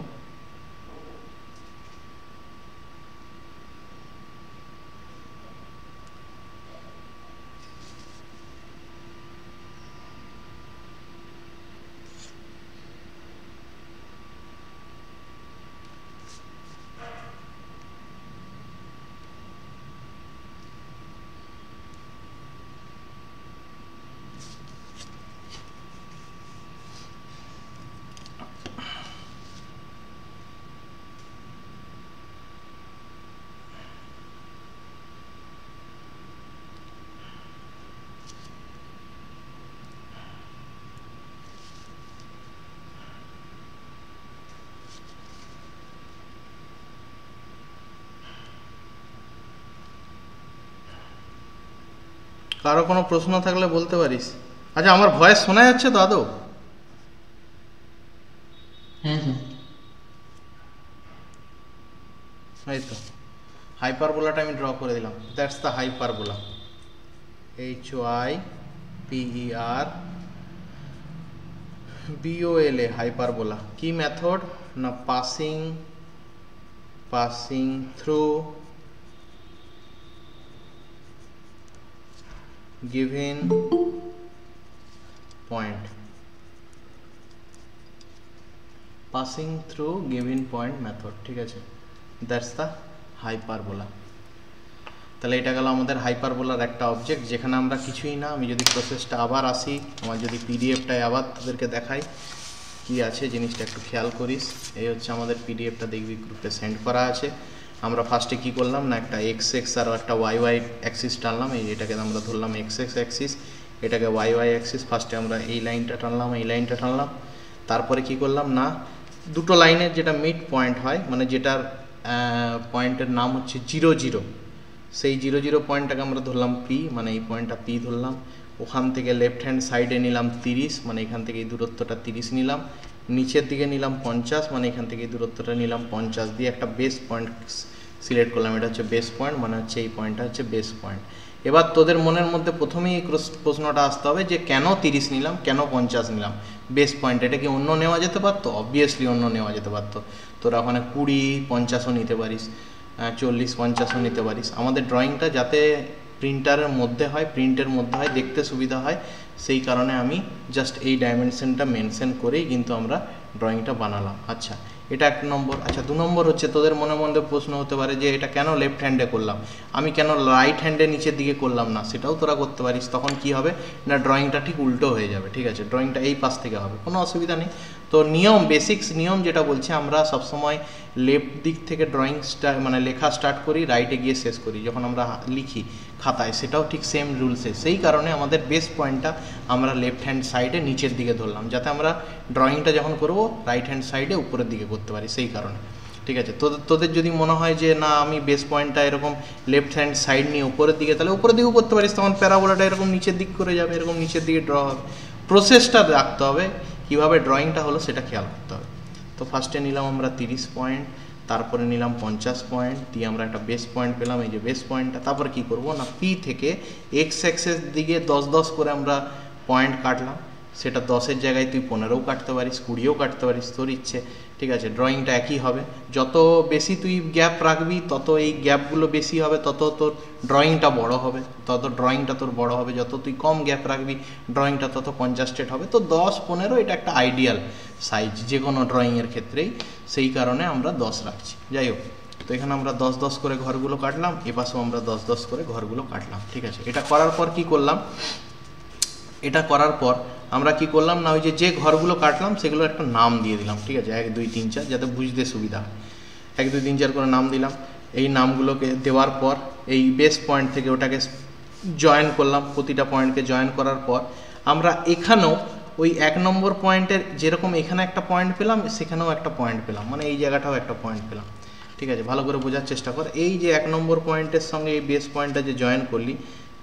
Speaker 1: কারো কোনো প্রশ্ন থাকলে বলতে পারিস। আচ্ছা, আমার ভয়েস শোনা যাচ্ছে তো আদৌ?
Speaker 2: হ্যাঁ স্যার।
Speaker 1: এই তো হাইপারবোলাটা আমি ড্র করে দিলাম। That's the hyperbola, HYPERBOLA, hyperbola. কি মেথড না passing through given point, passing through given point method. ঠিক আছে, দ্যাটস দ্য হাইপারবোলা। তাহলে এটা গেল আমাদের হাইপারবোলার একটা অবজেক্ট, যেখানে আমরা কিছুই না। আমি যদি প্রসেসটা আবার আসি, আমার যদি পিডিএফটায় আবার তাদেরকে দেখাই কি আছে জিনিসটা একটু খেয়াল করিস। এই হচ্ছে আমাদের পিডিএফটা, দেখবি গ্রুপে সেন্ড করা আছে। আমরা ফার্স্টে কি করলাম না, একটা এক্স আর একটা ওয়াই অ্যাক্সিস টানলাম। এটাকে আমরা ধরলাম এক্স অ্যাক্সিস, এটাকে ওয়াই অ্যাক্সিস। ফার্স্টে আমরা এই লাইনটা টানলাম, এই লাইনটা টানলাম। তারপরে কি করলাম না, দুটো লাইনের যেটা মিড পয়েন্ট হয়, মানে যেটার পয়েন্টের নাম হচ্ছে 0 0, সেই 0 0 পয়েন্টটাকে আমরা ধরলাম পি, মানে এই পয়েন্টটা পি ধরলাম। ওখান থেকে লেফট হ্যান্ড সাইডে নিলাম 30, মানে এখান থেকে এই দূরত্বটা 30 নিলাম। নিচের দিকে নিলাম 50, মানে এখান থেকে এই দূরত্বটা নিলাম 50 দিয়ে একটা বেস পয়েন্ট সিলেক্ট করলাম। এটা হচ্ছে বেস পয়েন্ট, মানে হচ্ছে এই পয়েন্টটা হচ্ছে বেস পয়েন্ট। এবার তোদের মনের মধ্যে প্রথমেই এই প্রশ্নটা আসতে হবে যে কেন 30 নিলাম, কেন 50 নিলাম বেস পয়েন্ট? এটা কি অন্য নেওয়া যেতে পারতো? অবভিয়াসলি অন্য নেওয়া যেতে পারতো। তোরা ওখানে 20 50ও নিতে পারিস, 40 50ও নিতে পারিস। আমাদের ড্রয়িংটা যাতে প্রিন্টের মধ্যে হয়, দেখতে সুবিধা হয়, সেই কারণে আমি জাস্ট এই ডাইমেনশনটা মেনশন করেই কিন্তু আমরা ড্রয়িংটা বানালাম। আচ্ছা, এটা 1 নম্বর। আচ্ছা, 2 নম্বর হচ্ছে তোদের মনে প্রশ্ন হতে পারে যে এটা কেন লেফট হ্যান্ডে করলাম, আমি কেন রাইট হ্যান্ডে নিচের দিকে করলাম না? সেটাও তোরা করতে পারিস। তখন কি হবে না, ড্রয়িংটা ঠিক উল্টো হয়ে যাবে। ঠিক আছে, ড্রয়িংটা এই পাশ থেকে হবে, কোনো অসুবিধা নেই। তো বেসিক্স নিয়ম যেটা বলছে, আমরা সবসময় লেফট দিক থেকে ড্রয়িং মানে লেখা স্টার্ট করি, রাইটে গিয়ে শেষ করি যখন আমরা লিখি খাতায়, সেটাও ঠিক সেম রুলসে। সেই কারণে আমাদের বেস পয়েন্টটা আমরা লেফট হ্যান্ড সাইডে নিচের দিকে ধরলাম, যাতে আমরা ড্রয়িংটা যখন করব রাইট হ্যান্ড সাইডে উপরের দিকে করতে পারি, সেই কারণে। ঠিক আছে, তোদের যদি মনে হয় যে না আমি বেস পয়েন্টটা এরকম লেফট হ্যান্ড সাইড নিয়ে উপরের দিকে, তাহলে উপরের দিকেও করতে পারিস। তখন প্যারাবোলাটা এরকম নিচের দিক করে যাবে, এরকম নিচের দিকে ড্র হবে। প্রসেসটা রাখতে হবে, কীভাবে ড্রয়িংটা হলো সেটা খেয়াল করতে হবে। তো ফার্স্টে নিলাম আমরা 30 পয়েন্ট, তারপরে নিলাম 50 পয়েন্ট, দিয়ে আমরা একটা বেস পয়েন্ট পেলাম, এই যে বেস পয়েন্টটা। তারপরে কি করব না, পি থেকে এক্স অ্যাক্সিস দিকে 10 10 করে আমরা পয়েন্ট কাটলাম। সেটা 10-এর জায়গায় তুই 15ও কাটতে পারিস, 20ও কাটতে পারিস, তোর ইচ্ছে। ঠিক আছে, ড্রয়িংটা একই হবে। যত বেশি তুই গ্যাপ রাখবি তত এই গ্যাপগুলো বেশি হবে, তত তোর ড্রয়িংটা বড় হবে, তত ড্রয়িংটা তোর বড় হবে। যত তুই কম গ্যাপ রাখবি ড্রয়িংটা তত কনজাস্টেড হবে। তো 10-15 এটা একটা আইডিয়াল সাইজ যে কোনো ড্রয়িংয়ের ক্ষেত্রেই, সেই কারণে আমরা 10 রাখছি। যাই হোক, তো এখানে আমরা 10-10 করে ঘরগুলো কাটলাম, এপাশেও আমরা 10-10 করে ঘরগুলো কাটলাম। ঠিক আছে, এটা করার পর কি করলাম, এটা করার পর আমরা কি করলাম না, ওই যে ঘরগুলো কাটলাম সেগুলো একটা নাম দিয়ে দিলাম। ঠিক আছে, 1 2 3 4, যাতে বুঝতে সুবিধা হয়। 1 2 3 4 করে নাম দিলাম। এই নামগুলোকে দেওয়ার পর এই বেস পয়েন্ট থেকে ওটাকে জয়েন করলাম, প্রতিটা পয়েন্টকে জয়েন করার পর আমরা এখানেও ওই 1 নম্বর পয়েন্টের যেরকম এখানে একটা পয়েন্ট পেলাম, সেখানেও একটা পয়েন্ট পেলাম, মানে এই জায়গাটাও একটা পয়েন্ট পেলাম। ঠিক আছে, ভালো করে বোঝার চেষ্টা কর। এই যে 1 নম্বর পয়েন্টের সঙ্গে এই বেস পয়েন্টটা যে জয়েন করলি,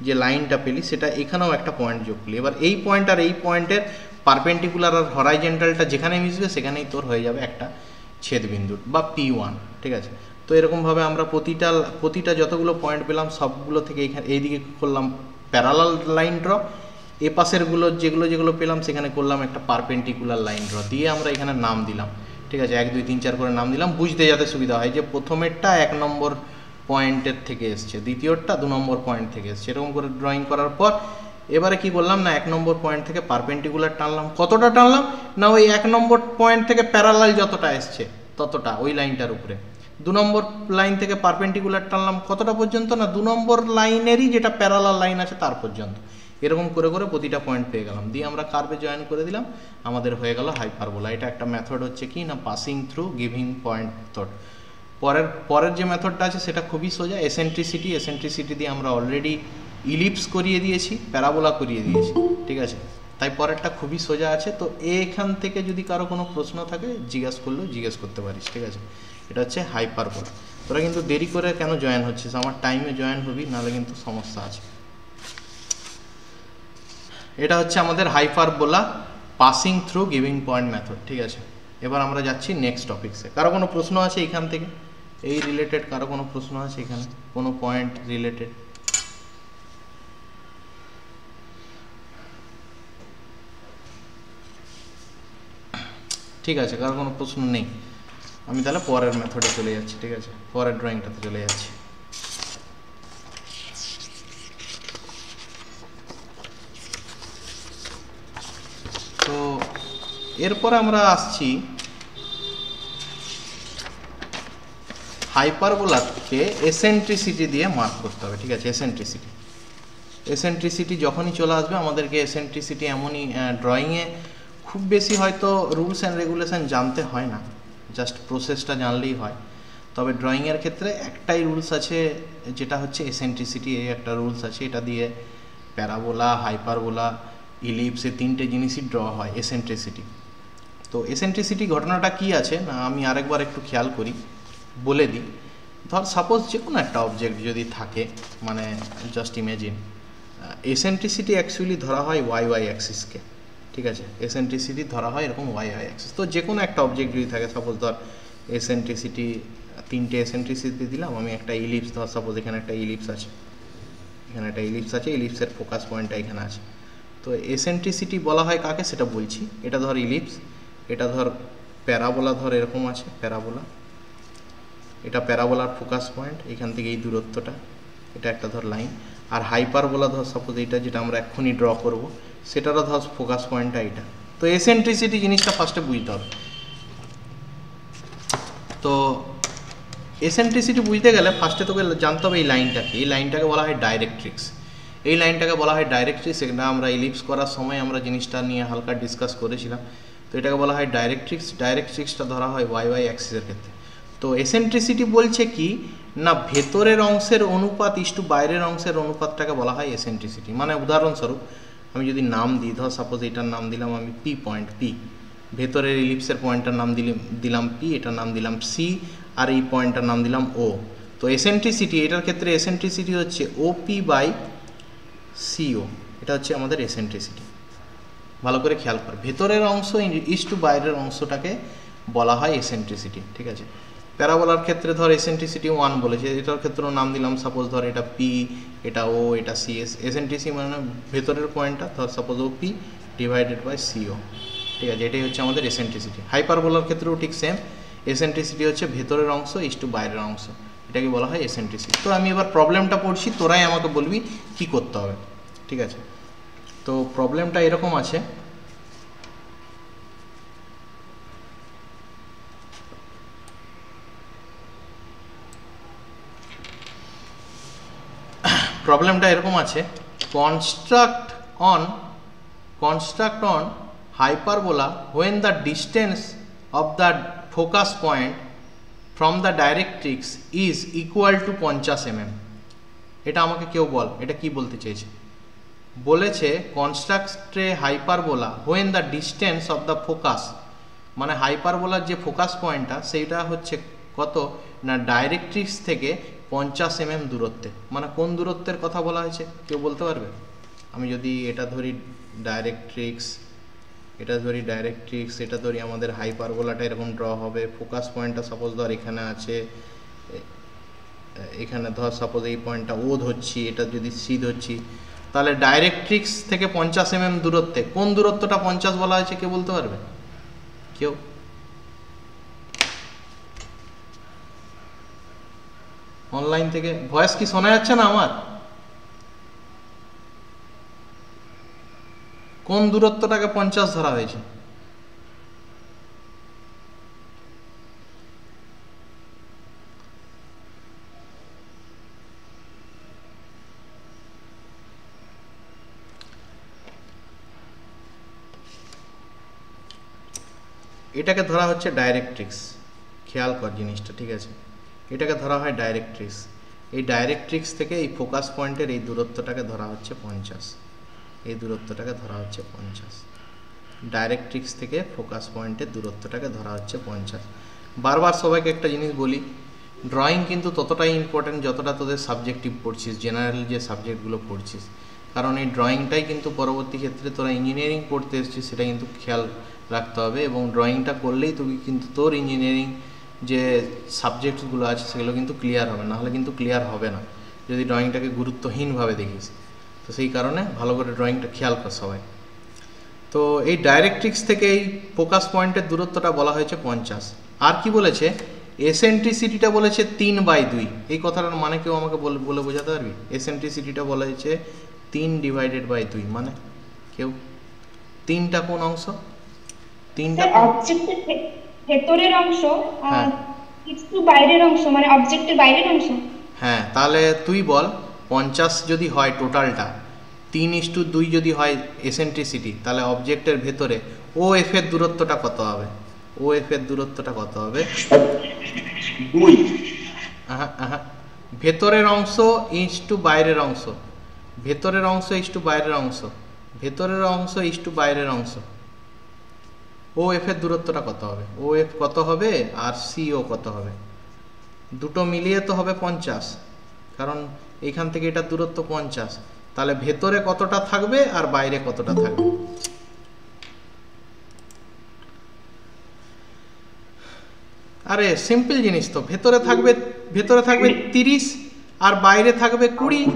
Speaker 1: যে লাইনটা পেলি, সেটা এখানেও একটা পয়েন্ট যোগ করলি। এবার এই পয়েন্ট আর এই পয়েন্টের পারপেন্ডিকুলার আর হরাইজেন্টালটা যেখানে মিশবে সেখানেই তোর হয়ে যাবে একটা ছেদবিন্দু বা P1। ঠিক আছে, তো এরকমভাবে আমরা প্রতিটা যতগুলো পয়েন্ট পেলাম সবগুলো থেকে এখানে এইদিকে করলাম প্যারালাল লাইন ড্র, এ পাশেরগুলো যেগুলো পেলাম সেখানে করলাম একটা পারপেন্ডিকুলার লাইন ড্র, দিয়ে আমরা এখানে নাম দিলাম। ঠিক আছে, 1 2 3 4 করে নাম দিলাম, বুঝতে যাতে সুবিধা হয় যে প্রথমেরটা 1 নম্বর পয়েন্টের থেকে এসছে, দ্বিতীয়টা 2 নম্বর পয়েন্ট থেকে এসছে। এরকম করে ড্রয়িং করার পর এবারে কি করলাম না, 1 নম্বর পয়েন্ট থেকে পারপেন্ডিকুলার টানলাম। কতটা টানলাম না, ওই 1 নম্বর পয়েন্ট থেকে প্যারালাল যতটা এসছে ততটা ওই লাইনটার উপরে। 2 নম্বর লাইন থেকে পারপেন্ডিকুলার টানলাম কতটা পর্যন্ত না, 2 নম্বর লাইনেরই যেটা প্যারালাল লাইন আছে তার পর্যন্ত। এরকম করে করে প্রতিটা পয়েন্ট পেয়ে গেলাম, দিয়ে আমরা কার্ভে জয়েন করে দিলাম, আমাদের হয়ে গেল হাইপারবোলা। এটা একটা মেথড হচ্ছে কি না, passing through giving point method. পরের যে মেথডটা আছে সেটা খুবই সোজা, এসেন্ট্রিসিটি দিয়ে আমরা অলরেডি ইলিপস করিয়ে দিয়েছি, প্যারাবোলা করিয়ে দিয়েছি। ঠিক আছে, তাই পরেরটা খুবই সোজা আছে। তো এখান থেকে যদি কারো কোনো প্রশ্ন থাকে জিজ্ঞেস করতে পারিস। ঠিক আছে, এটা হচ্ছে হাইপারবোলা। তোরা কিন্তু দেরি করে কেন জয়েন হচ্ছিস, আমার টাইমে জয়েন হবি, নাহলে কিন্তু সমস্যা আছে। এটা হচ্ছে আমাদের hyperbola passing through giving point method. ঠিক আছে, এবার আমরা যাচ্ছি নেক্সট টপিকসে। কারো কোনো প্রশ্ন আছে এখান থেকে, এই রিলেটেড কারো কোনো প্রশ্ন আছে এখানে, কোনো পয়েন্ট রিলেটেড? ঠিক আছে, কারো কোনো প্রশ্ন নেই, আমি তাহলে পরের মেথডে চলে যাচ্ছি। ঠিক আছে, পরের ড্রয়িংটাতে চলে যাচ্ছি। তো এরপরে আমরা আসছি হাইপারবোলাকে এসেন্ট্রিসিটি দিয়ে মার্ক করতে হবে। ঠিক আছে, এসেন্ট্রিসিটি যখনই চলে আসবে আমাদেরকে এসেন্ট্রিসিটি এমনই ড্রয়িংয়ে খুব বেশি হয়তো রুলস অ্যান্ড রেগুলেশন জানতে হয় না, জাস্ট প্রসেসটা জানলেই হয়। তবে ড্রয়িংয়ের ক্ষেত্রে একটাই রুলস আছে, যেটা হচ্ছে এসেন্ট্রিসিটি। এই একটা রুলস আছে, এটা দিয়ে প্যারাবোলা, হাইপারবোলা, ইলিপস, এই 3টে জিনিসই ড্র হয় এসেন্ট্রিসিটি। তো এসেন্ট্রিসিটি ঘটনাটা কি আছে না, আমি আরেকবার একটু খেয়াল করি, বলে দিই। ধর সাপোজ যে কোনো একটা অবজেক্ট যদি থাকে, মানে জাস্ট ইমেজিন, এসেন্ট্রিসিটি অ্যাকচুয়ালি ধরা হয় ওয়াই অ্যাক্সিসকে। ঠিক আছে, এসেন্ট্রিসিটি ধরা হয় এরকম ওয়াই অ্যাক্সিস। তো যে কোনো একটা অবজেক্ট যদি থাকে, সাপোজ ধর এসেন্ট্রিসিটি 3টে এসেন্ট্রিসিটি দিলাম, আমি একটা ইলিপস ধর, সাপোজ এখানে একটা ইলিপস আছে, ইলিপসের ফোকাস পয়েন্টটা এখানে আছে। তো এসেন্ট্রিসিটি বলা হয় কাকে সেটা বলছি। এটা ধর ইলিপস, এটা ধর প্যারাবোলা, ধর এরকম আছে প্যারাবোলা, এটা প্যারাবোলার ফোকাস পয়েন্ট, এখান থেকে এই দূরত্বটা, এটা একটা ধর লাইন। আর হাইপারবোলা ধর সাপোজ এটা যেটা আমরা এক্ষুনি ড্র করব, সেটারও ধর ফোকাস পয়েন্টটা এইটা। তো এসেন্ট্রিসিটি জিনিসটা ফার্স্টে বুঝতে হবে। তো এসেন্ট্রিসিটি বুঝতে গেলে ফার্স্টে তোকে জানতে হবে এই লাইনটাকে, এই লাইনটাকে বলা হয় ডাইরেক্ট্রিক্স। এটা আমরা ইলিপস করার সময় আমরা জিনিসটা নিয়ে হালকা ডিসকাস করেছিলাম। তো এটাকে বলা হয় ডাইরেক্ট্রিক্সটা ধরা হয় ওয়াই অ্যাক্সিসের ক্ষেত্রে। তো এসেন্ট্রিসিটি বলছে কি না, ভেতরের অংশের অনুপাত ইস্টু বাইরের অংশের অনুপাতটাকে বলা হয় এসেন্ট্রিসিটি। মানে উদাহরণস্বরূপ আমি যদি নাম দিই, ধর সাপোজ এটার নাম দিলাম আমি পি পয়েন্ট, পি ভেতরের ইলিপসের পয়েন্টটার নাম দিলাম পি, এটার নাম দিলাম সি, আর এই পয়েন্টটার নাম দিলাম ও। তো এসেন্ট্রিসিটি, এটার ক্ষেত্রে এসেন্ট্রিসিটি হচ্ছে ওপি বাই সিও, এটা হচ্ছে আমাদের এসেন্ট্রিসিটি। ভালো করে খেয়াল কর, ভেতরের অংশ ইস্টু বাইরের অংশটাকে বলা হয় এসেন্ট্রিসিটি। ঠিক আছে, প্যারাবোলার ক্ষেত্রে ধর এসেন্ট্রিসিটি 1 বলেছে, এটার ক্ষেত্রেও নাম দিলাম সাপোজ ধর এটা পি, এটা ও, এটা সি। এসেন্ট্রিসিটি মানে ভেতরের পয়েন্টটা ধর suppose O P divided by CO. ঠিক আছে, এটাই হচ্ছে আমাদের এসেন্ট্রিসিটি। হাইপারবোলার ক্ষেত্রেও ঠিক সেম, এসেন্ট্রিসিটি হচ্ছে ভেতরের অংশ ইস টু বাইরের অংশ, এটাকে বলা হয় এসেন্ট্রিসিটি। তো আমি এবার প্রবলেমটা পড়ছি, তোরাই আমাকে বলবি কি করতে হবে, ঠিক আছে। তো প্রবলেমটা এরকম আছে, প্রবলেমটা এরকম আছে, construct on hyperbola when the distance of the focus point from the directrix is equal to 50 mm। এটা আমাকে কেউ বল এটা কি বলতে চেয়েছে। বলেছে construct A hyperbola when the distance of the focus, মানে হাইপারবোলার যে ফোকাস পয়েন্টটা সেইটা হচ্ছে কত না ডাইরেক্ট্রিক্স থেকে 50 mm দূরত্বে। মানে কোন দূরত্বের কথা বলা হয়েছে কেউ বলতে পারবে? আমি যদি এটা ধরি ডাইরেক্ট্রিক্স, এটা ধরি আমাদের হাইপারবোলাটা এরকম ড্র হবে, ফোকাস পয়েন্টটা সাপোজ ধর এখানে আছে, এখানে ধর সাপোজ এই পয়েন্টটা ও ধরছি, এটা যদি সি ধরছি, তাহলে ডাইরেক্ট্রিক্স থেকে 50 mm দূরত্বে কোন দূরত্বটা 50 বলা হয়েছে কেউ বলতে পারবে? কেউ? অনলাইন থেকে ভয়েস কি শোনা যাচ্ছে না আমার? কোন দূরত্বটাকে 50 ধরা হয়েছে? এটাকে ধরা হচ্ছে ডাইরেক্ট্রিক্স, খেয়াল কর জিনিসটা, ঠিক আছে। এটাকে ধরা হয় ডাইরেক্ট্রিক্স, এই ডাইরেক্ট্রিক্স থেকে এই ফোকাস পয়েন্টের এই দূরত্বটাকে ধরা হচ্ছে 50, এই দূরত্বটাকে ধরা হচ্ছে 50, ডাইরেক্ট্রিক্স থেকে ফোকাস পয়েন্টের দূরত্বটাকে ধরা হচ্ছে 50। বারবার সবাইকে একটা জিনিস বলি, ড্রয়িং কিন্তু ততটাই ইম্পর্টেন্ট যতটা তোদের সাবজেক্টিভ পড়ছিস, জেনারেল যে সাবজেক্টগুলো পড়ছিস, কারণ এই ড্রয়িংটাই কিন্তু পরবর্তী ক্ষেত্রে তোরা ইঞ্জিনিয়ারিং পড়তে এসেছিস সেটা কিন্তু খেয়াল রাখতে হবে, এবং ড্রয়িংটা করলেই তুই কিন্তু তোর ইঞ্জিনিয়ারিং যে সাবজেক্টসগুলো আছে সেগুলো কিন্তু ক্লিয়ার হবে, নাহলে কিন্তু ক্লিয়ার হবে না যদি ড্রয়িংটাকে গুরুত্বহীনভাবে দেখিস। তো সেই কারণে ভালো করে ড্রয়িংটা খেয়াল কর সবাই। তো এই ডাইরেক্ট্রিক্স থেকে এই ফোকাস পয়েন্টের দূরত্বটা বলা হয়েছে 50। আর কি বলেছে? এসেন্ট্রিসিটিটা বলেছে 3/2। এই কথাটার মানে কেউ আমাকে বলে বোঝাতে পারবি? এসেন্ট্রিসিটিটা বলা হয়েছে 3/2, মানে কেউ? 3টা কোন অংশ? 3টা
Speaker 3: অবজেক্টের ভেতরের অংশ আর একটু বাইরের অংশ, মানে অবজেক্টের বাইরের অংশ।
Speaker 1: হ্যাঁ, তাহলে তুই বল 50 যদি হয় টোটালটা, 3:2 যদি হয় এসেন্ট্রিসিটি, তাহলে অবজেক্টের ভেতরে ও এফ এর দূরত্বটা কত হবে? ও এফ এর দূরত্বটা কত হবে?
Speaker 2: 2।
Speaker 1: ভেতরের অংশ ইস টু বাইরের অংশ, ভেতরের অংশ ইস টু বাইরের অংশ, ভেতরের অংশ ইস টু বাইরের অংশ, ও এফ এর দূরত্বটা কত হবে? ও এফ কত হবে আর সিও কত হবে? দুটো মিলিয়ে তো হবে 50, কারণ এইখান থেকে এটার দূরত্ব 50, তাহলে ভেতরে কতটা থাকবে আর বাইরে কতটা থাকবে? আরে সিম্পল জিনিস তো, ভেতরে থাকবে 30 আর বাইরে থাকবে 20,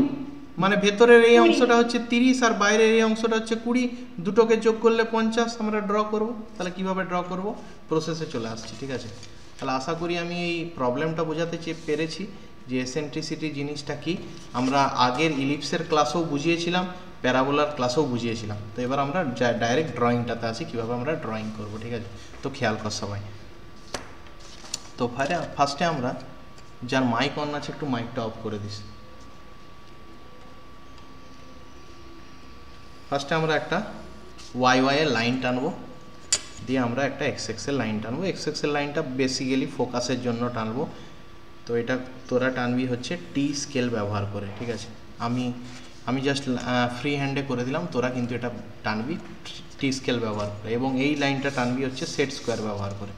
Speaker 1: মানে ভেতরের এই অংশটা হচ্ছে 30 আর বাইরের এই অংশটা হচ্ছে 20, দুটোকে যোগ করলে 50 আমরা ড্র করব। তাহলে কিভাবে ড্র করব? প্রসেসে চলে আসছি, ঠিক আছে। তাহলে আশা করি আমি এই প্রবলেমটা বোঝাতে পেরেছি যে এসেন্ট্রিসিটি জিনিসটা কি। আমরা আগের ইলিপসের ক্লাসেও বুঝিয়েছিলাম, প্যারাবোলার ক্লাসেও বুঝিয়েছিলাম। তো এবার আমরা ডাইরেক্ট ড্রয়িংটাতে আসি, কীভাবে আমরা ড্রয়িং করব, ঠিক আছে। তো খেয়াল কর সবাই। তো ফার্স্টে আমরা, যার মাইক অন আছে একটু মাইকটা অফ করে দিস। ফার্স্টে আমরা একটা ওয়াই এর লাইন টানবো, দিয়ে আমরা একটা এক্স এর লাইন টানবো। এক্স এর লাইনটা বেসিক্যালি ফোকাসের জন্য টানবো। তো এটা তোরা টানবি হচ্ছে টি স্কেল ব্যবহার করে, ঠিক আছে। আমি জাস্ট ফ্রি হ্যান্ডে করে দিলাম, তোরা কিন্তু এটা টানবি টি স্কেল ব্যবহার করে, এবং এই লাইনটা টানবি হচ্ছে সেট স্কোয়ার ব্যবহার করে।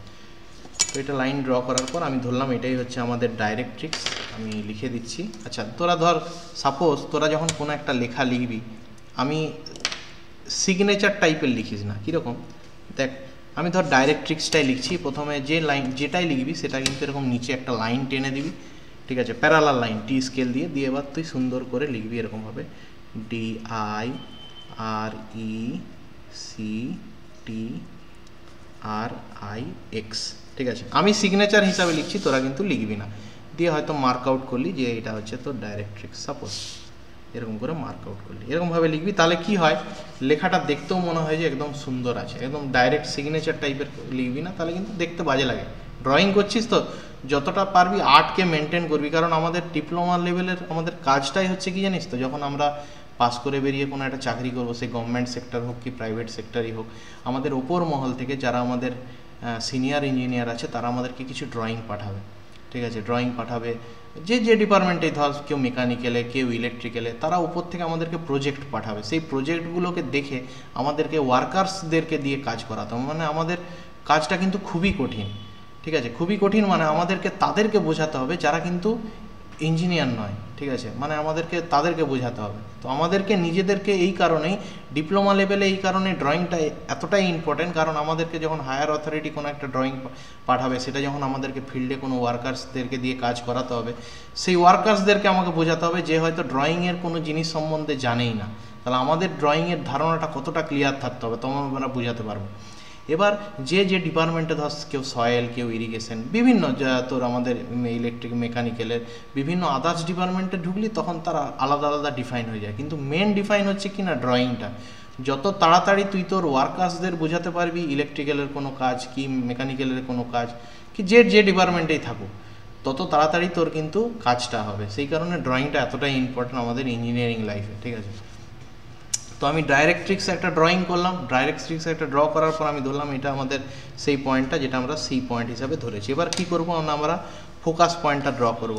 Speaker 1: তো এটা লাইন ড্র করার পর আমি ধরলাম এটাই হচ্ছে আমাদের ডাইরেক্ট্রিক্স, আমি লিখে দিচ্ছি। আচ্ছা, তোরা ধর সাপোজ তোরা যখন কোনো একটা লেখা লিখবি, আমি সিগনেচার টাইপের লিখিস না, কীরকম দেখ, আমি ধর ডাইরেক্ট্রিক্সটাই লিখছি। প্রথমে যে লাইন যেটাই লিখবি সেটা কিন্তু এরকম নিচে একটা লাইন টেনে দিবি, ঠিক আছে, প্যারালাল লাইন টি স্কেল দিয়ে এবার তুই সুন্দর করে লিখবি এরকমভাবে DIRECT আর আই এক্স, ঠিক আছে। আমি সিগনেচার হিসাবে লিখছি, তোরা কিন্তু লিখবি না, দিয়ে হয়তো মার্ক আউট করলি যে এটা হচ্ছে তোর ডাইরেক্ট্রিক্স, সাপোজ এরকম করে মার্ক আউট করলি, এরকমভাবে লিখবি। তাহলে কি হয়, লেখাটা দেখতেও মনে হয় যে একদম সুন্দর আছে, একদম ডাইরেক্ট সিগনেচার টাইপের লিখবি না, তাহলে কিন্তু দেখতে বাজে লাগে। ড্রয়িং করছিস তো যতটা পারবি আর্টকে মেনটেন করবি, কারণ আমাদের ডিপ্লোমা লেভেলের আমাদের কাজটাই হচ্ছে কি জানিস তো, যখন আমরা পাস করে বেরিয়ে কোনো একটা চাকরি করবো, সে গভর্নমেন্ট সেক্টর হোক কি প্রাইভেট সেক্টরই হোক, আমাদের ওপর মহল থেকে যারা আমাদের সিনিয়র ইঞ্জিনিয়ার আছে তারা আমাদেরকে কিছু ড্রয়িং পাঠাবে, ঠিক আছে। ড্রয়িং পাঠাবে যে যে ডিপার্টমেন্টেই, ধর কেউ মেকানিক্যালে, কেউ ইলেকট্রিক্যালে, তারা উপর থেকে আমাদেরকে প্রজেক্ট পাঠাবে। সেই প্রজেক্টগুলোকে দেখে আমাদেরকে ওয়ার্কার্সদেরকে দিয়ে কাজ করাতে হবে, মানে আমাদের কাজটা কিন্তু খুবই কঠিন, ঠিক আছে। খুবই কঠিন মানে আমাদেরকে তাদেরকে বোঝাতে হবে যারা কিন্তু ইঞ্জিনিয়ার নয়, ঠিক আছে, মানে আমাদেরকে তাদেরকে বোঝাতে হবে। তো আমাদেরকে নিজেদেরকে এই কারণেই ডিপ্লোমা লেভেলে এই কারণে ড্রয়িংটা এতটাই ইম্পর্টেন্ট, কারণ আমাদেরকে যখন হায়ার অথরিটি কোনো একটা ড্রয়িং পাঠাবে, সেটা যখন আমাদেরকে ফিল্ডে কোনো ওয়ার্কার্সদেরকে দিয়ে কাজ করাতে হবে, সেই ওয়ার্কার্সদেরকে আমাকে বোঝাতে হবে যে হয়তো ড্রয়িংয়ের কোনো জিনিস সম্বন্ধে জানেই না, তাহলে আমাদের ড্রয়িংয়ের ধারণাটা কতটা ক্লিয়ার থাকতে হবে তখন আমরা বোঝাতে পারবো। এবার যে যে ডিপার্টমেন্টে ধর কেউ সয়েল, কেউ ইরিগেশন, বিভিন্ন যা তোর আমাদের ইলেকট্রিক মেকানিক্যালের বিভিন্ন আদার্স ডিপার্টমেন্টে ঢুকলি তখন তারা আলাদা আলাদা ডিফাইন হয়ে যায়, কিন্তু মেন ডিফাইন হচ্ছে কি না ড্রয়িংটা। যত তাড়াতাড়ি তুই তোর ওয়ার্কার্সদের বোঝাতে পারবি ইলেকট্রিক্যালের কোনো কাজ কি মেকানিক্যালের কোনো কাজ কি যে যে ডিপার্টমেন্টেই থাকুক, তত তাড়াতাড়ি তোর কিন্তু কাজটা হবে। সেই কারণে ড্রয়িংটা এতটাই ইম্পর্টেন্ট আমাদের ইঞ্জিনিয়ারিং লাইফে, ঠিক আছে। তো আমি ডাইরেক্ট্রিক্স একটা ড্রয়িং করলাম, ডাইরেক্ট্রিক্স একটা ড্র করার পর আমি ধরলাম এটা আমাদের সেই পয়েন্টটা যেটা আমরা সি পয়েন্ট হিসাবে ধরেছি। এবার কি করব আমরা ফোকাস পয়েন্টটা ড্র করব।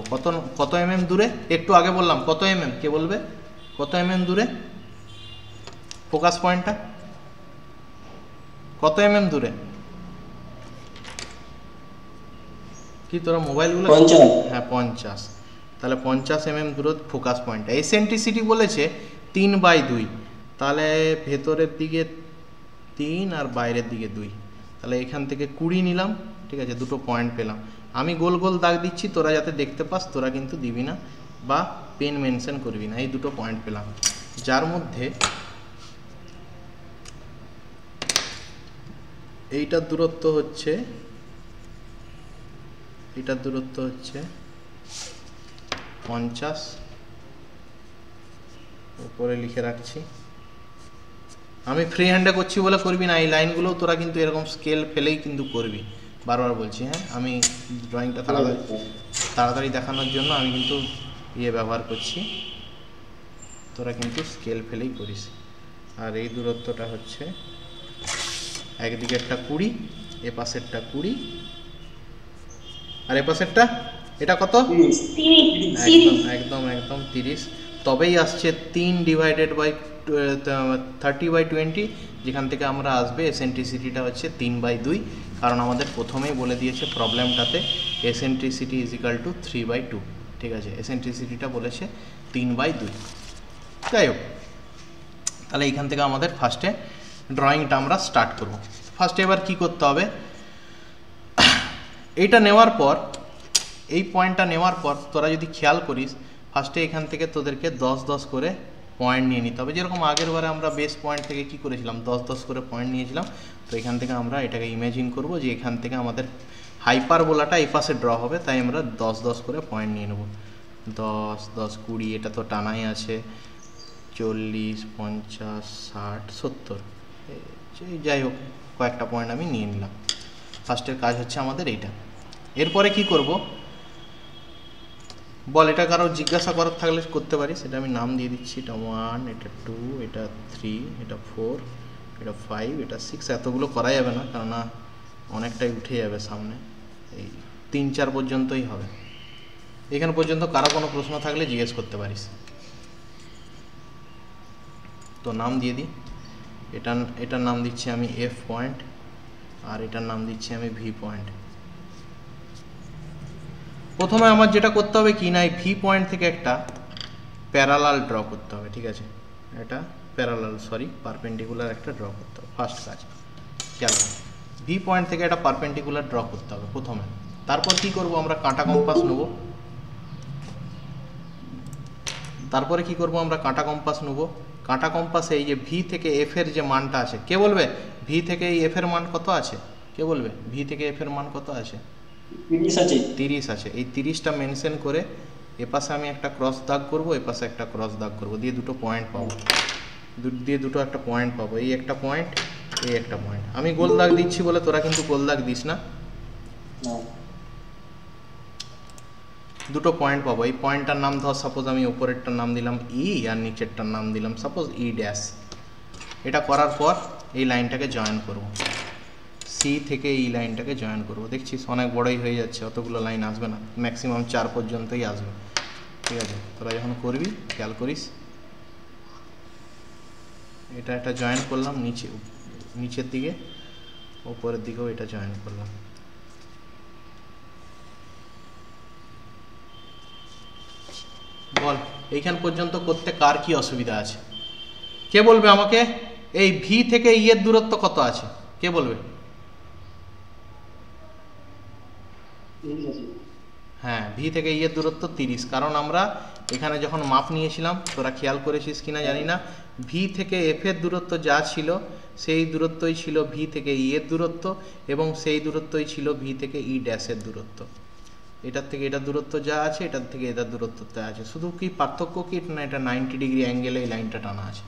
Speaker 1: কত এমএম দূরে, একটু আগে বললাম কত এমএম, কে বলবে কত এমএম দূরে ফোকাস পয়েন্টটা, কত এমএম দূরে? কি তোরা মোবাইলগুলো? হ্যাঁ 50, তাহলে 50 এমএম দূরত্ব ফোকাস পয়েন্টটা। এসেন্ট্রিসিটি বলেছে 3/2, তাহলে ভেতরের দিকে 3 আর বাইরের দিকে 2, তাহলে এখান থেকে 20 নিলাম, ঠিক আছে, দুটো পয়েন্ট পেলাম। আমি গোল গোল দাগ দিচ্ছি, তোরা যাতে দেখতে পাস, তোরা কিন্তু দিবি না বা পেন মেনশন করবি না। এই দুটো পয়েন্ট পেলাম, যার মধ্যে এইটার দূরত্ব হচ্ছে 50, উপরে লিখে রাখছি। আমি ফ্রি হ্যান্ডে করছি বলে করবি না, এই লাইনগুলো তোরা কিন্তু এরকম স্কেল ফেলেই কিন্তু করবি, বারবার বলছি। হ্যাঁ, আমি ড্রয়িংটা তাড়াতাড়ি দেখানোর জন্য আমি কিন্তু ব্যবহার করছি, তোরা কিন্তু স্কেল ফেলেই করিস। আর এই দূরত্বটা হচ্ছে একদিকেরটা 20, এ পাশেরটা 20, আর এ পাশেরটা এটা কত? একদম 30, তবেই আসছে 3/30/20, যেখান থেকে আমরা আসবে এসেন্ট্রিসিটিটা হচ্ছে 3/2, কারণ আমাদের প্রথমেই বলে দিয়েছে প্রবলেমটাতে এসেন্ট্রিসিটি ইজ ইকাল টু 3/2, ঠিক আছে। এসেন্ট্রিসিটিটা বলেছে 3/2। যাই হোক, তাহলে এইখান থেকে আমাদের ফার্স্টে ড্রয়িংটা আমরা স্টার্ট করব। ফার্স্টে এবার কি করতে হবে, এইটা নেওয়ার পর, এই পয়েন্টটা নেওয়ার পর তোরা যদি খেয়াল করিস, ফার্স্টে এখান থেকে তোদেরকে 10 করে পয়েন্ট নিয়ে নিতে হবে। যেরকম আগের বারে আমরা বেস পয়েন্ট থেকে কি করেছিলাম, 10 করে পয়েন্ট নিয়েছিলাম। তো এখান থেকে আমরা এটাকে ইমেজিন করব যে এখান থেকে আমাদের হাইপারবোলাটা এই পাশে ড্র হবে, তাই আমরা 10 করে পয়েন্ট নিয়ে নেব। 10, 20, এটা তো টানাই আছে, 40, 50, 60, 70, যাই হোক কয়েকটা পয়েন্ট আমি নিয়ে নিলাম। ফার্স্টের কাজ হচ্ছে আমাদের এইটা। এরপরে কি করব বল, এটা কারো জিজ্ঞাসা করার থাকলে করতে পারি, সেটা আমি নাম দিয়ে দিচ্ছি। এটা 1, এটা 2, এটা 3, এটা 4, এটা 5, এটা 6। এতগুলো করা যাবে না, কেননা অনেকটাই উঠে যাবে সামনে, এই 3-4 পর্যন্তই হবে। এখান পর্যন্ত কারো কোনো প্রশ্ন থাকলে জিজ্ঞেস করতে পারিস। তো নাম দিয়ে দিই, এটার নাম দিচ্ছি আমি এফ পয়েন্ট, আর এটার নাম দিচ্ছি আমি ভি পয়েন্ট। প্রথমে আমার যেটা করতে হবে কি না, এই ভি পয়েন্ট থেকে একটা প্যারালাল ড্র করতে হবে, ঠিক আছে। এটা পারপেন্ডিকুলার একটা ড্র করতে হবে, ফার্স্ট কাজ। খেয়াল ভি পয়েন্ট থেকে একটা পারপেন্ডিকুলার ড্র করতে হবে প্রথমে। তারপর কি করব, আমরা কাঁটা কম্পাস নেব। কাঁটা কম্পাসে এই যে ভি থেকে এফ এর যে মানটা আছে, কে বলবে ভি থেকে এই এফ এর মান কত আছে? কে বলবে ভি থেকে এফ এর মান কত আছে?
Speaker 2: 30 আছে।
Speaker 1: 30 আছে। এই 30টা মেনশন করে এপাশে আমি একটা ক্রস দাগ করব, এপাশে একটা ক্রস দাগ করব, দিয়ে দুটো পয়েন্ট পাবো, দিয়ে দুটো একটা পয়েন্ট পাবো, এই একটা পয়েন্ট, এই একটা পয়েন্ট। আমি গোল দাগ দিচ্ছি বলে তোরা কিন্তু গোল দাগ দিস না, দুটো পয়েন্ট পাবো। এই পয়েন্টটার নাম ধর সাপোজ আমি উপরেরটার নাম দিলাম ই আর নিচেরটার নাম দিলাম সাপোজ ই ড্যাশ। এটা করার পর এই লাইনটাকে জয়েন করব, সি থেকে এই লাইনটাকে জয়েন করব। দেখছিস অনেক বড়ই হয়ে যাচ্ছে, অতগুলো লাইন আসবে না, ম্যাক্সিমাম 4 পর্যন্তই আসবে। ঠিক আছে, তোরা যখন করবি খেয়াল করিস। এটা একটা জয়েন করলাম নিচের দিকে, উপরের দিকেও এটা জয়েন করলাম। বল এইখান পর্যন্ত করতে কার কি অসুবিধা আছে? কে বলবে আমাকে এই ভি থেকে ই এর দূরত্ব কত আছে? কে বলবে? হ্যাঁ, ভি থেকে ই এর দূরত্ব 30, কারণ আমরা এখানে যখন মাপ নিয়েছিলাম, তোরা খেয়াল করেছিস কিনা জানি না, ভি থেকে এফ এর দূরত্ব যা ছিল সেই দূরত্বই ছিল ভি থেকে ই এর দূরত্ব, এবং সেই দূরত্বই ছিল ভি থেকে ই ড্যাশের দূরত্ব। এটার থেকে এটার দূরত্ব যা আছে, এটার থেকে এটার দূরত্ব যা আছে, শুধু কি পার্থক্য কি না, এটা 90 ডিগ্রি অ্যাঙ্গেলে এই লাইনটা টানা আছে।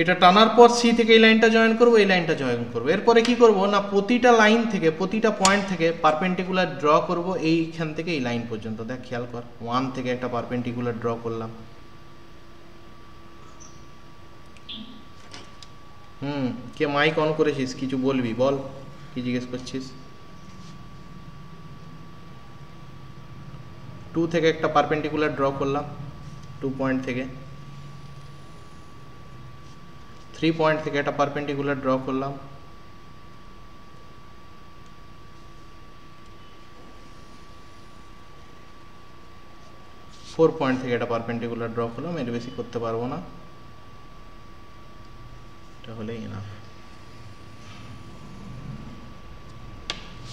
Speaker 1: এটা টানার পর সি থেকে এই লাইনটা জয়েন করবো, এই লাইনটা জয়েন করবো। এরপরে কি করব না, প্রতিটা লাইন থেকে, প্রতিটা পয়েন্ট থেকে পারপেন্ডিকুলার ড্র করব এইখান থেকে এই লাইন পর্যন্ত। দেখ খেয়াল কর, 1 থেকে একটা পারপেন্ডিকুলার ড্র করলাম। কে মাইক অন করেছিস? কিছু বলবি, বল কি জিজ্ঞেস করছিস? 2 থেকে একটা পারপেন্ডিকুলার ড্র করলাম, 2 পয়েন্ট থেকে। 3 পয়েন্ট থেকে একটা পারপেন্ডিকুলার ড্র করলাম। 4 পয়েন্ট থেকে একটা পারপেন্ডিকুলার ড্র করলাম, এর বেশি করতে পারবো না, এটা হলেই এনাফ।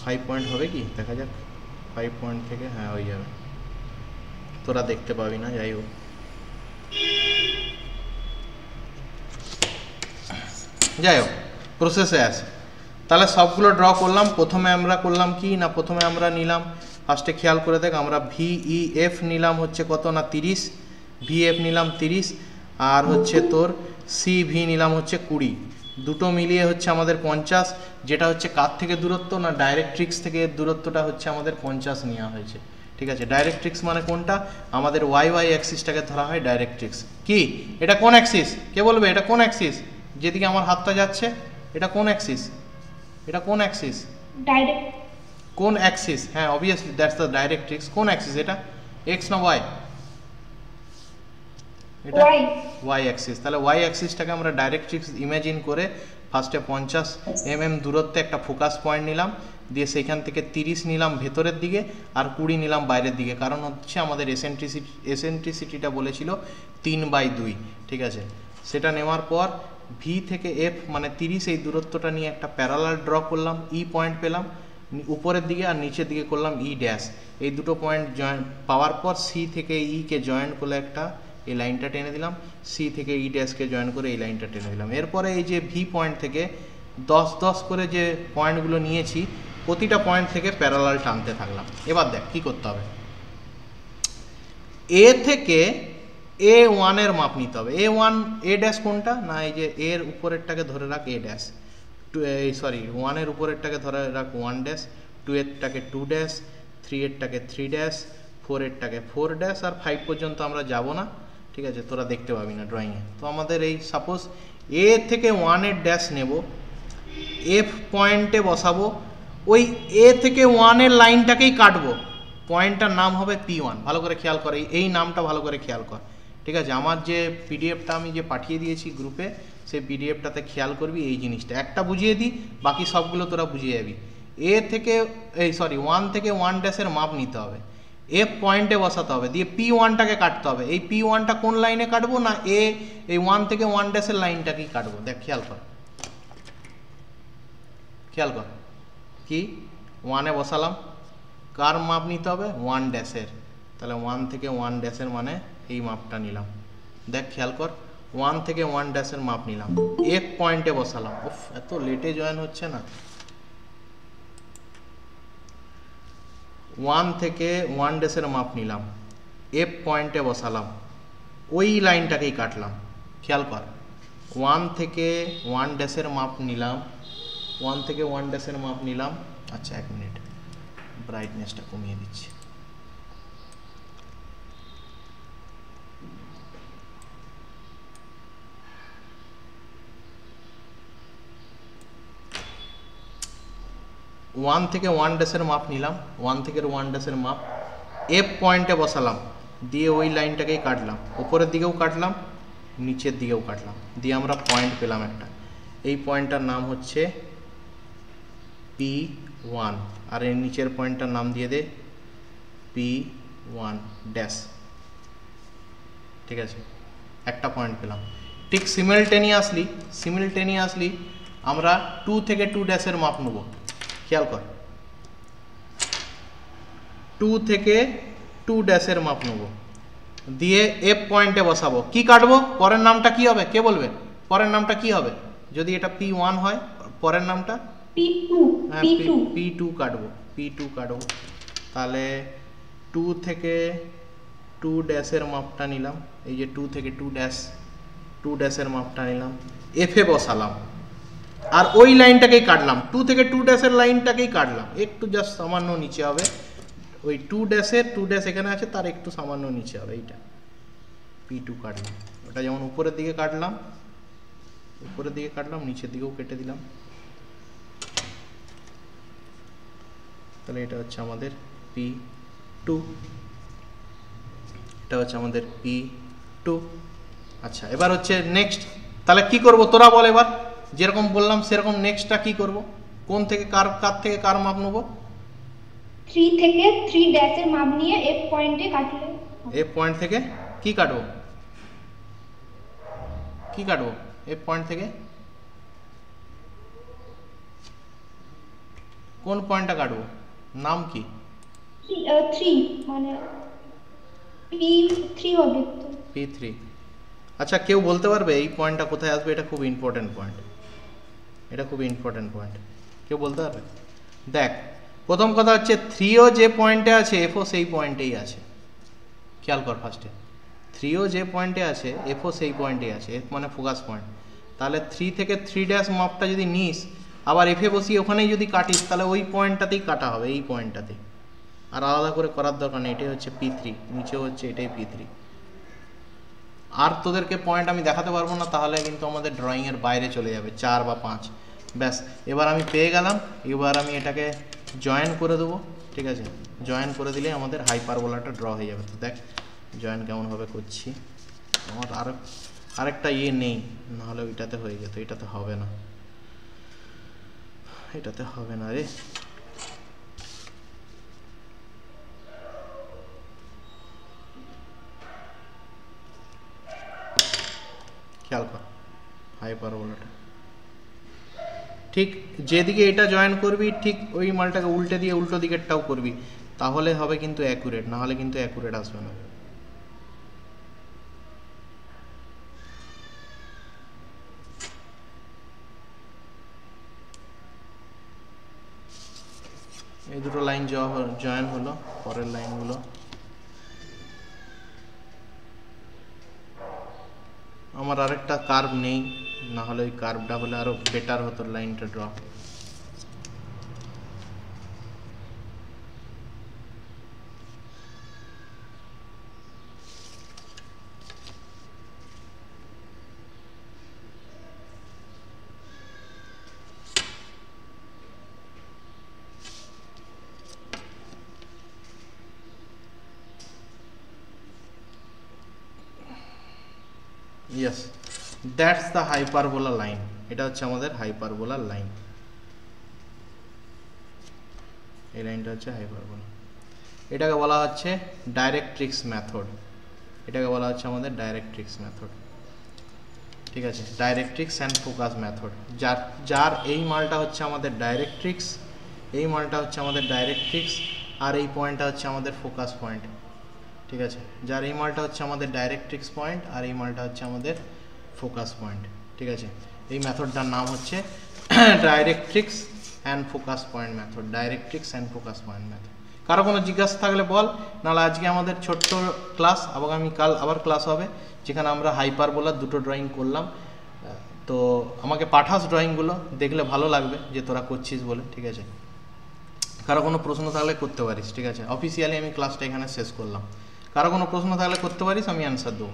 Speaker 1: 5 পয়েন্ট হবে কি দেখা যাক, 5 পয়েন্ট থেকে হ্যাঁ হয়ে যাবে, তোরা দেখতে পাবি না, যাই হোক। যাই হোক, প্রসেসে আসে। তাহলে সবগুলো ড্র করলাম। প্রথমে আমরা করলাম কি না, প্রথমে আমরা নিলাম, ফার্স্টে খেয়াল করে দেখ, আমরা ভিইএফ নিলাম হচ্ছে কত না 30, ভিএফ নিলাম 30, আর হচ্ছে তোর সিভি নিলাম হচ্ছে 20, দুটো মিলিয়ে হচ্ছে আমাদের 50, যেটা হচ্ছে কার থেকে দূরত্ব না, ডাইরেক্ট্রিক্স থেকে দূরত্বটা হচ্ছে আমাদের 50 নেওয়া হয়েছে। ঠিক আছে, ডাইরেক্ট্রিক্স মানে কোনটা, আমাদের ওয়াই ওয়াই অ্যাক্সিসটাকে ধরা হয় ডাইরেক্ট্রিক্স। কি এটা কোন অ্যাক্সিস? কে বলবে এটা কোন অ্যাক্সিস? যেদিকে আমার হাতটা যাচ্ছে এটা কোন অ্যাক্সিস? এটা কোন অ্যাক্সিস?
Speaker 3: ডাইরেক্ট
Speaker 1: কোন অ্যাক্সিস? হ্যাঁ অবভিয়াসলি দ্যাটস দ্য ডাইরেক্ট্রিক্স। কোন অ্যাক্সিস এটা, এক্স না ওয়াই? এটা ওয়াই অ্যাক্সিস। তাহলে ওয়াই অ্যাক্সিসটাকে আমরা ডাইরেক্ট্রিক্স ইমাজিন করে ফার্স্টে 50 mm দূরত্বে একটা ফোকাস পয়েন্ট নিলাম, দিয়ে সেইখান থেকে 30 নিলাম ভেতরের দিকে আর 20 নিলাম বাইরের দিকে, কারণ হচ্ছে আমাদের এসেন্ট্রিসিটিটা বলেছিল 3/2। ঠিক আছে, সেটা নেওয়ার পর ভি থেকে এফ মানে 30 এই দূরত্বটা নিয়ে একটা প্যারালাল ড্র করলাম, ই পয়েন্ট পেলাম উপরের দিকে, আর নিচের দিকে করলাম ই ড্যাশ। এই দুটো পয়েন্ট জয়েন পাওয়ার পর সি থেকে ই কে জয়েন করলে একটা এই লাইনটা টেনে দিলাম, সি থেকে ই ড্যাশকে জয়েন করে এই লাইনটা টেনে দিলাম। এরপরে এই যে ভি পয়েন্ট থেকে 10 করে যে পয়েন্টগুলো নিয়েছি, প্রতিটা পয়েন্ট থেকে প্যারালাল টানতে থাকলাম। এবার দেখ কি করতে হবে, এ থেকে A1 এর মাপ নিতে হবে। A1 এ ড্যাশ কোনটা না, এই যে এর উপরেরটাকে ধরে রাখ এ ড্যাশ, 1 এর উপরেরটাকে ধরে রাখ 1 ড্যাশ, 2 এরটাকে 2 ড্যাশ, 3 এরটাকে 3 ড্যাশ, 4 এরটাকে 4 ড্যাশ, আর 5 পর্যন্ত আমরা যাব না। ঠিক আছে, তোরা দেখতে পাবি না ড্রয়িংয়ে। তো আমাদের এই সাপোজ এ থেকে 1 এর ড্যাশ নেব, এফ পয়েন্টে বসাবো, ওই এ থেকে 1 এর লাইনটাকেই কাটবো, পয়েন্টটার নাম হবে P1। ভালো করে খেয়াল কর, এই নামটা ভালো করে খেয়াল কর। ঠিক আছে, আমার যে পিডিএফটা আমি যে পাঠিয়ে দিয়েছি গ্রুপে, সেই পিডিএফটাতে খেয়াল করবি এই জিনিসটা, একটা বুঝিয়ে দিই, বাকি সবগুলো তোরা বুঝিয়ে যাবি। এ থেকে 1 থেকে 1 ড্যাশের মাপ নিতে হবে, এফ পয়েন্টে বসাতে হবে, দিয়ে P1টাকে কাটতে হবে। এই P1টা কোন লাইনে কাটবো না, এই 1 থেকে 1 ড্যাশের লাইনটাকেই কাটবো। দেখ খেয়াল কর, খেয়াল কর কি 1-এ বসালাম, কার মাপ নিতে হবে 1 ড্যাশের, তাহলে 1 থেকে 1 ড্যাশের মানে এই মাপটা নিলাম। দেখ খেয়াল কর, 1 থেকে 1 ড্যাশের মাপ নিলাম, এফ পয়েন্টে বসালাম। উফ এত লেটে জয়েন হচ্ছে না, 1 থেকে 1 ডেসের মাপ নিলাম, এফ পয়েন্টে বসালাম, ওই লাইনটাকেই কাটলাম। খেয়াল কর, 1 থেকে 1 ড্যাশের মাপ নিলাম, 1 থেকে 1 ড্যাশের মাপ নিলাম। আচ্ছা 1 মিনিট, ব্রাইটনেসটা কমিয়ে দিচ্ছি। ওয়ান থেকে 1 ড্যাশের মাপ নিলাম, 1 থেকে 1 ড্যাশের মাপ এফ পয়েন্টে বসালাম, দিয়ে ওই লাইনটাকেই কাটলাম, উপরের দিকেও কাটলাম, নিচের দিকেও কাটলাম, দিয়ে আমরা পয়েন্ট পেলাম একটা। এই পয়েন্টটার নাম হচ্ছে P1, আর এর নিচের পয়েন্টটার নাম দিয়ে দে P1 ড্যাশ। ঠিক আছে, একটা পয়েন্ট পেলাম। ঠিক সিমিলটেনিয়াসলি আমরা 2 থেকে 2 ড্যাশের মাপ নেব। খেয়াল কর, 2 থেকে 2 ড্যাশের মাপ নেব, দিয়ে এফ পয়েন্টে বসাবো। কি কাটবো? পরের নামটা কি হবে? কে বলবে পরের নামটা কি হবে? যদি এটা P1 হয়, পরের নামটা
Speaker 3: P2।
Speaker 1: হ্যাঁ, P2 কাটবো, P2 কাটবো। তাহলে 2 থেকে 2 ড্যাশের মাপটা নিলাম, এই যে 2 থেকে 2 ড্যাশের মাপটা নিলাম, এফে বসালাম, আর ওই লাইনটাকেই কাটলাম, 2 থেকে 2 ড্যাশের লাইনটাকেই কাটলাম, একটু জাস্ট সামান্য নিচে হবে। ওই 2 ড্যাশ এখানে আছে, তার একটু সামান্য নিচে হবে, এইটা P2 কাটলাম। ওটা যেমন উপরের দিকে কাটলাম, নিচের দিকেও কেটে দিলাম। তাহলে এটা হচ্ছে আমাদের P2, এটা হচ্ছে আমাদের P2। আচ্ছা, এবার হচ্ছে নেক্সট। তাহলে কি করব তোরা বল এবার, যেরকম বললাম সেরকম নেক্সটটা কি করব? কোন থেকে কার থেকে কার মাপ নেব?
Speaker 3: 3 থেকে 3 ড্যাশের মাপ নিয়ে এফ পয়েন্টে কাটলে,
Speaker 1: এফ পয়েন্ট থেকে কি কাটবো? এফ পয়েন্ট থেকে কোন পয়েন্টটা কাটবো? নাম কি?
Speaker 3: 3 মানে P3 হবে তো।
Speaker 1: P3। আচ্ছা, কেউ বলতে পারবে এই পয়েন্টটা কোথায় আসবে? এটা খুব ইম্পর্টেন্ট পয়েন্ট, কেউ বলতে পারবে? দেখ, প্রথম কথা হচ্ছে 3ও যে পয়েন্টে আছে, এফও সেই পয়েন্টেই আছে। খেয়াল কর, ফার্স্টে 3ও যে পয়েন্টে আছে, এফও সেই পয়েন্টেই আছে, এফ মানে ফোকাস পয়েন্ট। তাহলে 3 থেকে 3 ড্যাশ মাপটা যদি নিস, আবার এফে বসিয়ে ওখানেই যদি কাটিস, তাহলে ওই পয়েন্টটাতেই কাটা হবে, এই পয়েন্টটাতেই, আর আলাদা করে করার দরকার নেই। এটাই হচ্ছে P3, নিচেও হচ্ছে এটাই P3। আর তোদেরকে পয়েন্ট আমি দেখাতে পারবো না, তাহলে কিন্তু আমাদের ড্রয়িংয়ের বাইরে চলে যাবে, 4 বা 5। ব্যাস, এবার আমি পেয়ে গেলাম। এবার আমি এটাকে জয়েন করে দেবো। ঠিক আছে, জয়েন করে দিলে আমাদের হাইপারবোলাটা ড্র হয়ে যাবে। তো দেখ জয়েন কেমনভাবে করছি। আমার আরেকটা নেই, নাহলে ওইটাতে হয়ে যেত, এটাতে হবে না, রে। খেয়াল কর, হাইপারবোলাটা ঠিক যেদিকে এটা জয়েন করবি, ঠিক ওই মালটাকে উল্টে দিয়ে উল্টো দিকেরটাও করবি, তাহলে হবে কিন্তু অ্যাকুরেট, না হলে কিন্তু অ্যাকুরেট আসবে না। এই দুটো লাইন জয়েন হলো, পরের লাইনগুলো আমার আরেকটা কার্ভ নেই, না হলে ওই কার্ভটা হলে আরো বেটার হতো লাইনটা draw. Yes, that's the hyperbola line. এটা হচ্ছে আমাদের হাইপারবোলা লাইন, এই লাইনটা হচ্ছে হাইপারবোলা। এটাকে বলা হচ্ছে ডাইরেক্ট্রিক্স মেথড, আমাদের ডাইরেক্ট্রিক্স মেথড। ঠিক আছে, ডাইরেক্ট্রিক্স অ্যান্ড ফোকাস মেথড। যার এই মালটা হচ্ছে আমাদের ডাইরেক্ট্রিক্স, আর এই পয়েন্টটা হচ্ছে আমাদের ফোকাস পয়েন্ট। ঠিক আছে, যার এই মালটা হচ্ছে আমাদের ডাইরেক্ট্রিক্স পয়েন্ট, আর এই মালটা হচ্ছে আমাদের ফোকাস পয়েন্ট। ঠিক আছে, এই মেথডটার নাম হচ্ছে directrix and focus point method. কারো কোনো জিজ্ঞাসা থাকলে বল, নাহলে আজকে আমাদের ছোট্ট ক্লাস, আগামীকাল আবার ক্লাস হবে যেখানে আমরা হাইপারবোলার দুটো ড্রয়িং করলাম। তো আমাকে পাঠাস ড্রয়িংগুলো, দেখলে ভালো লাগবে যে তোরা করছিস বলে, ঠিক আছে। কারো কোনো প্রশ্ন থাকলে করতে পারিস, ঠিক আছে। অফিসিয়ালি আমি ক্লাসটা এখানে শেষ করলাম, কারো কোনো প্রশ্ন থাকলে করতে পারিস, আমি অ্যান্সার দেবো।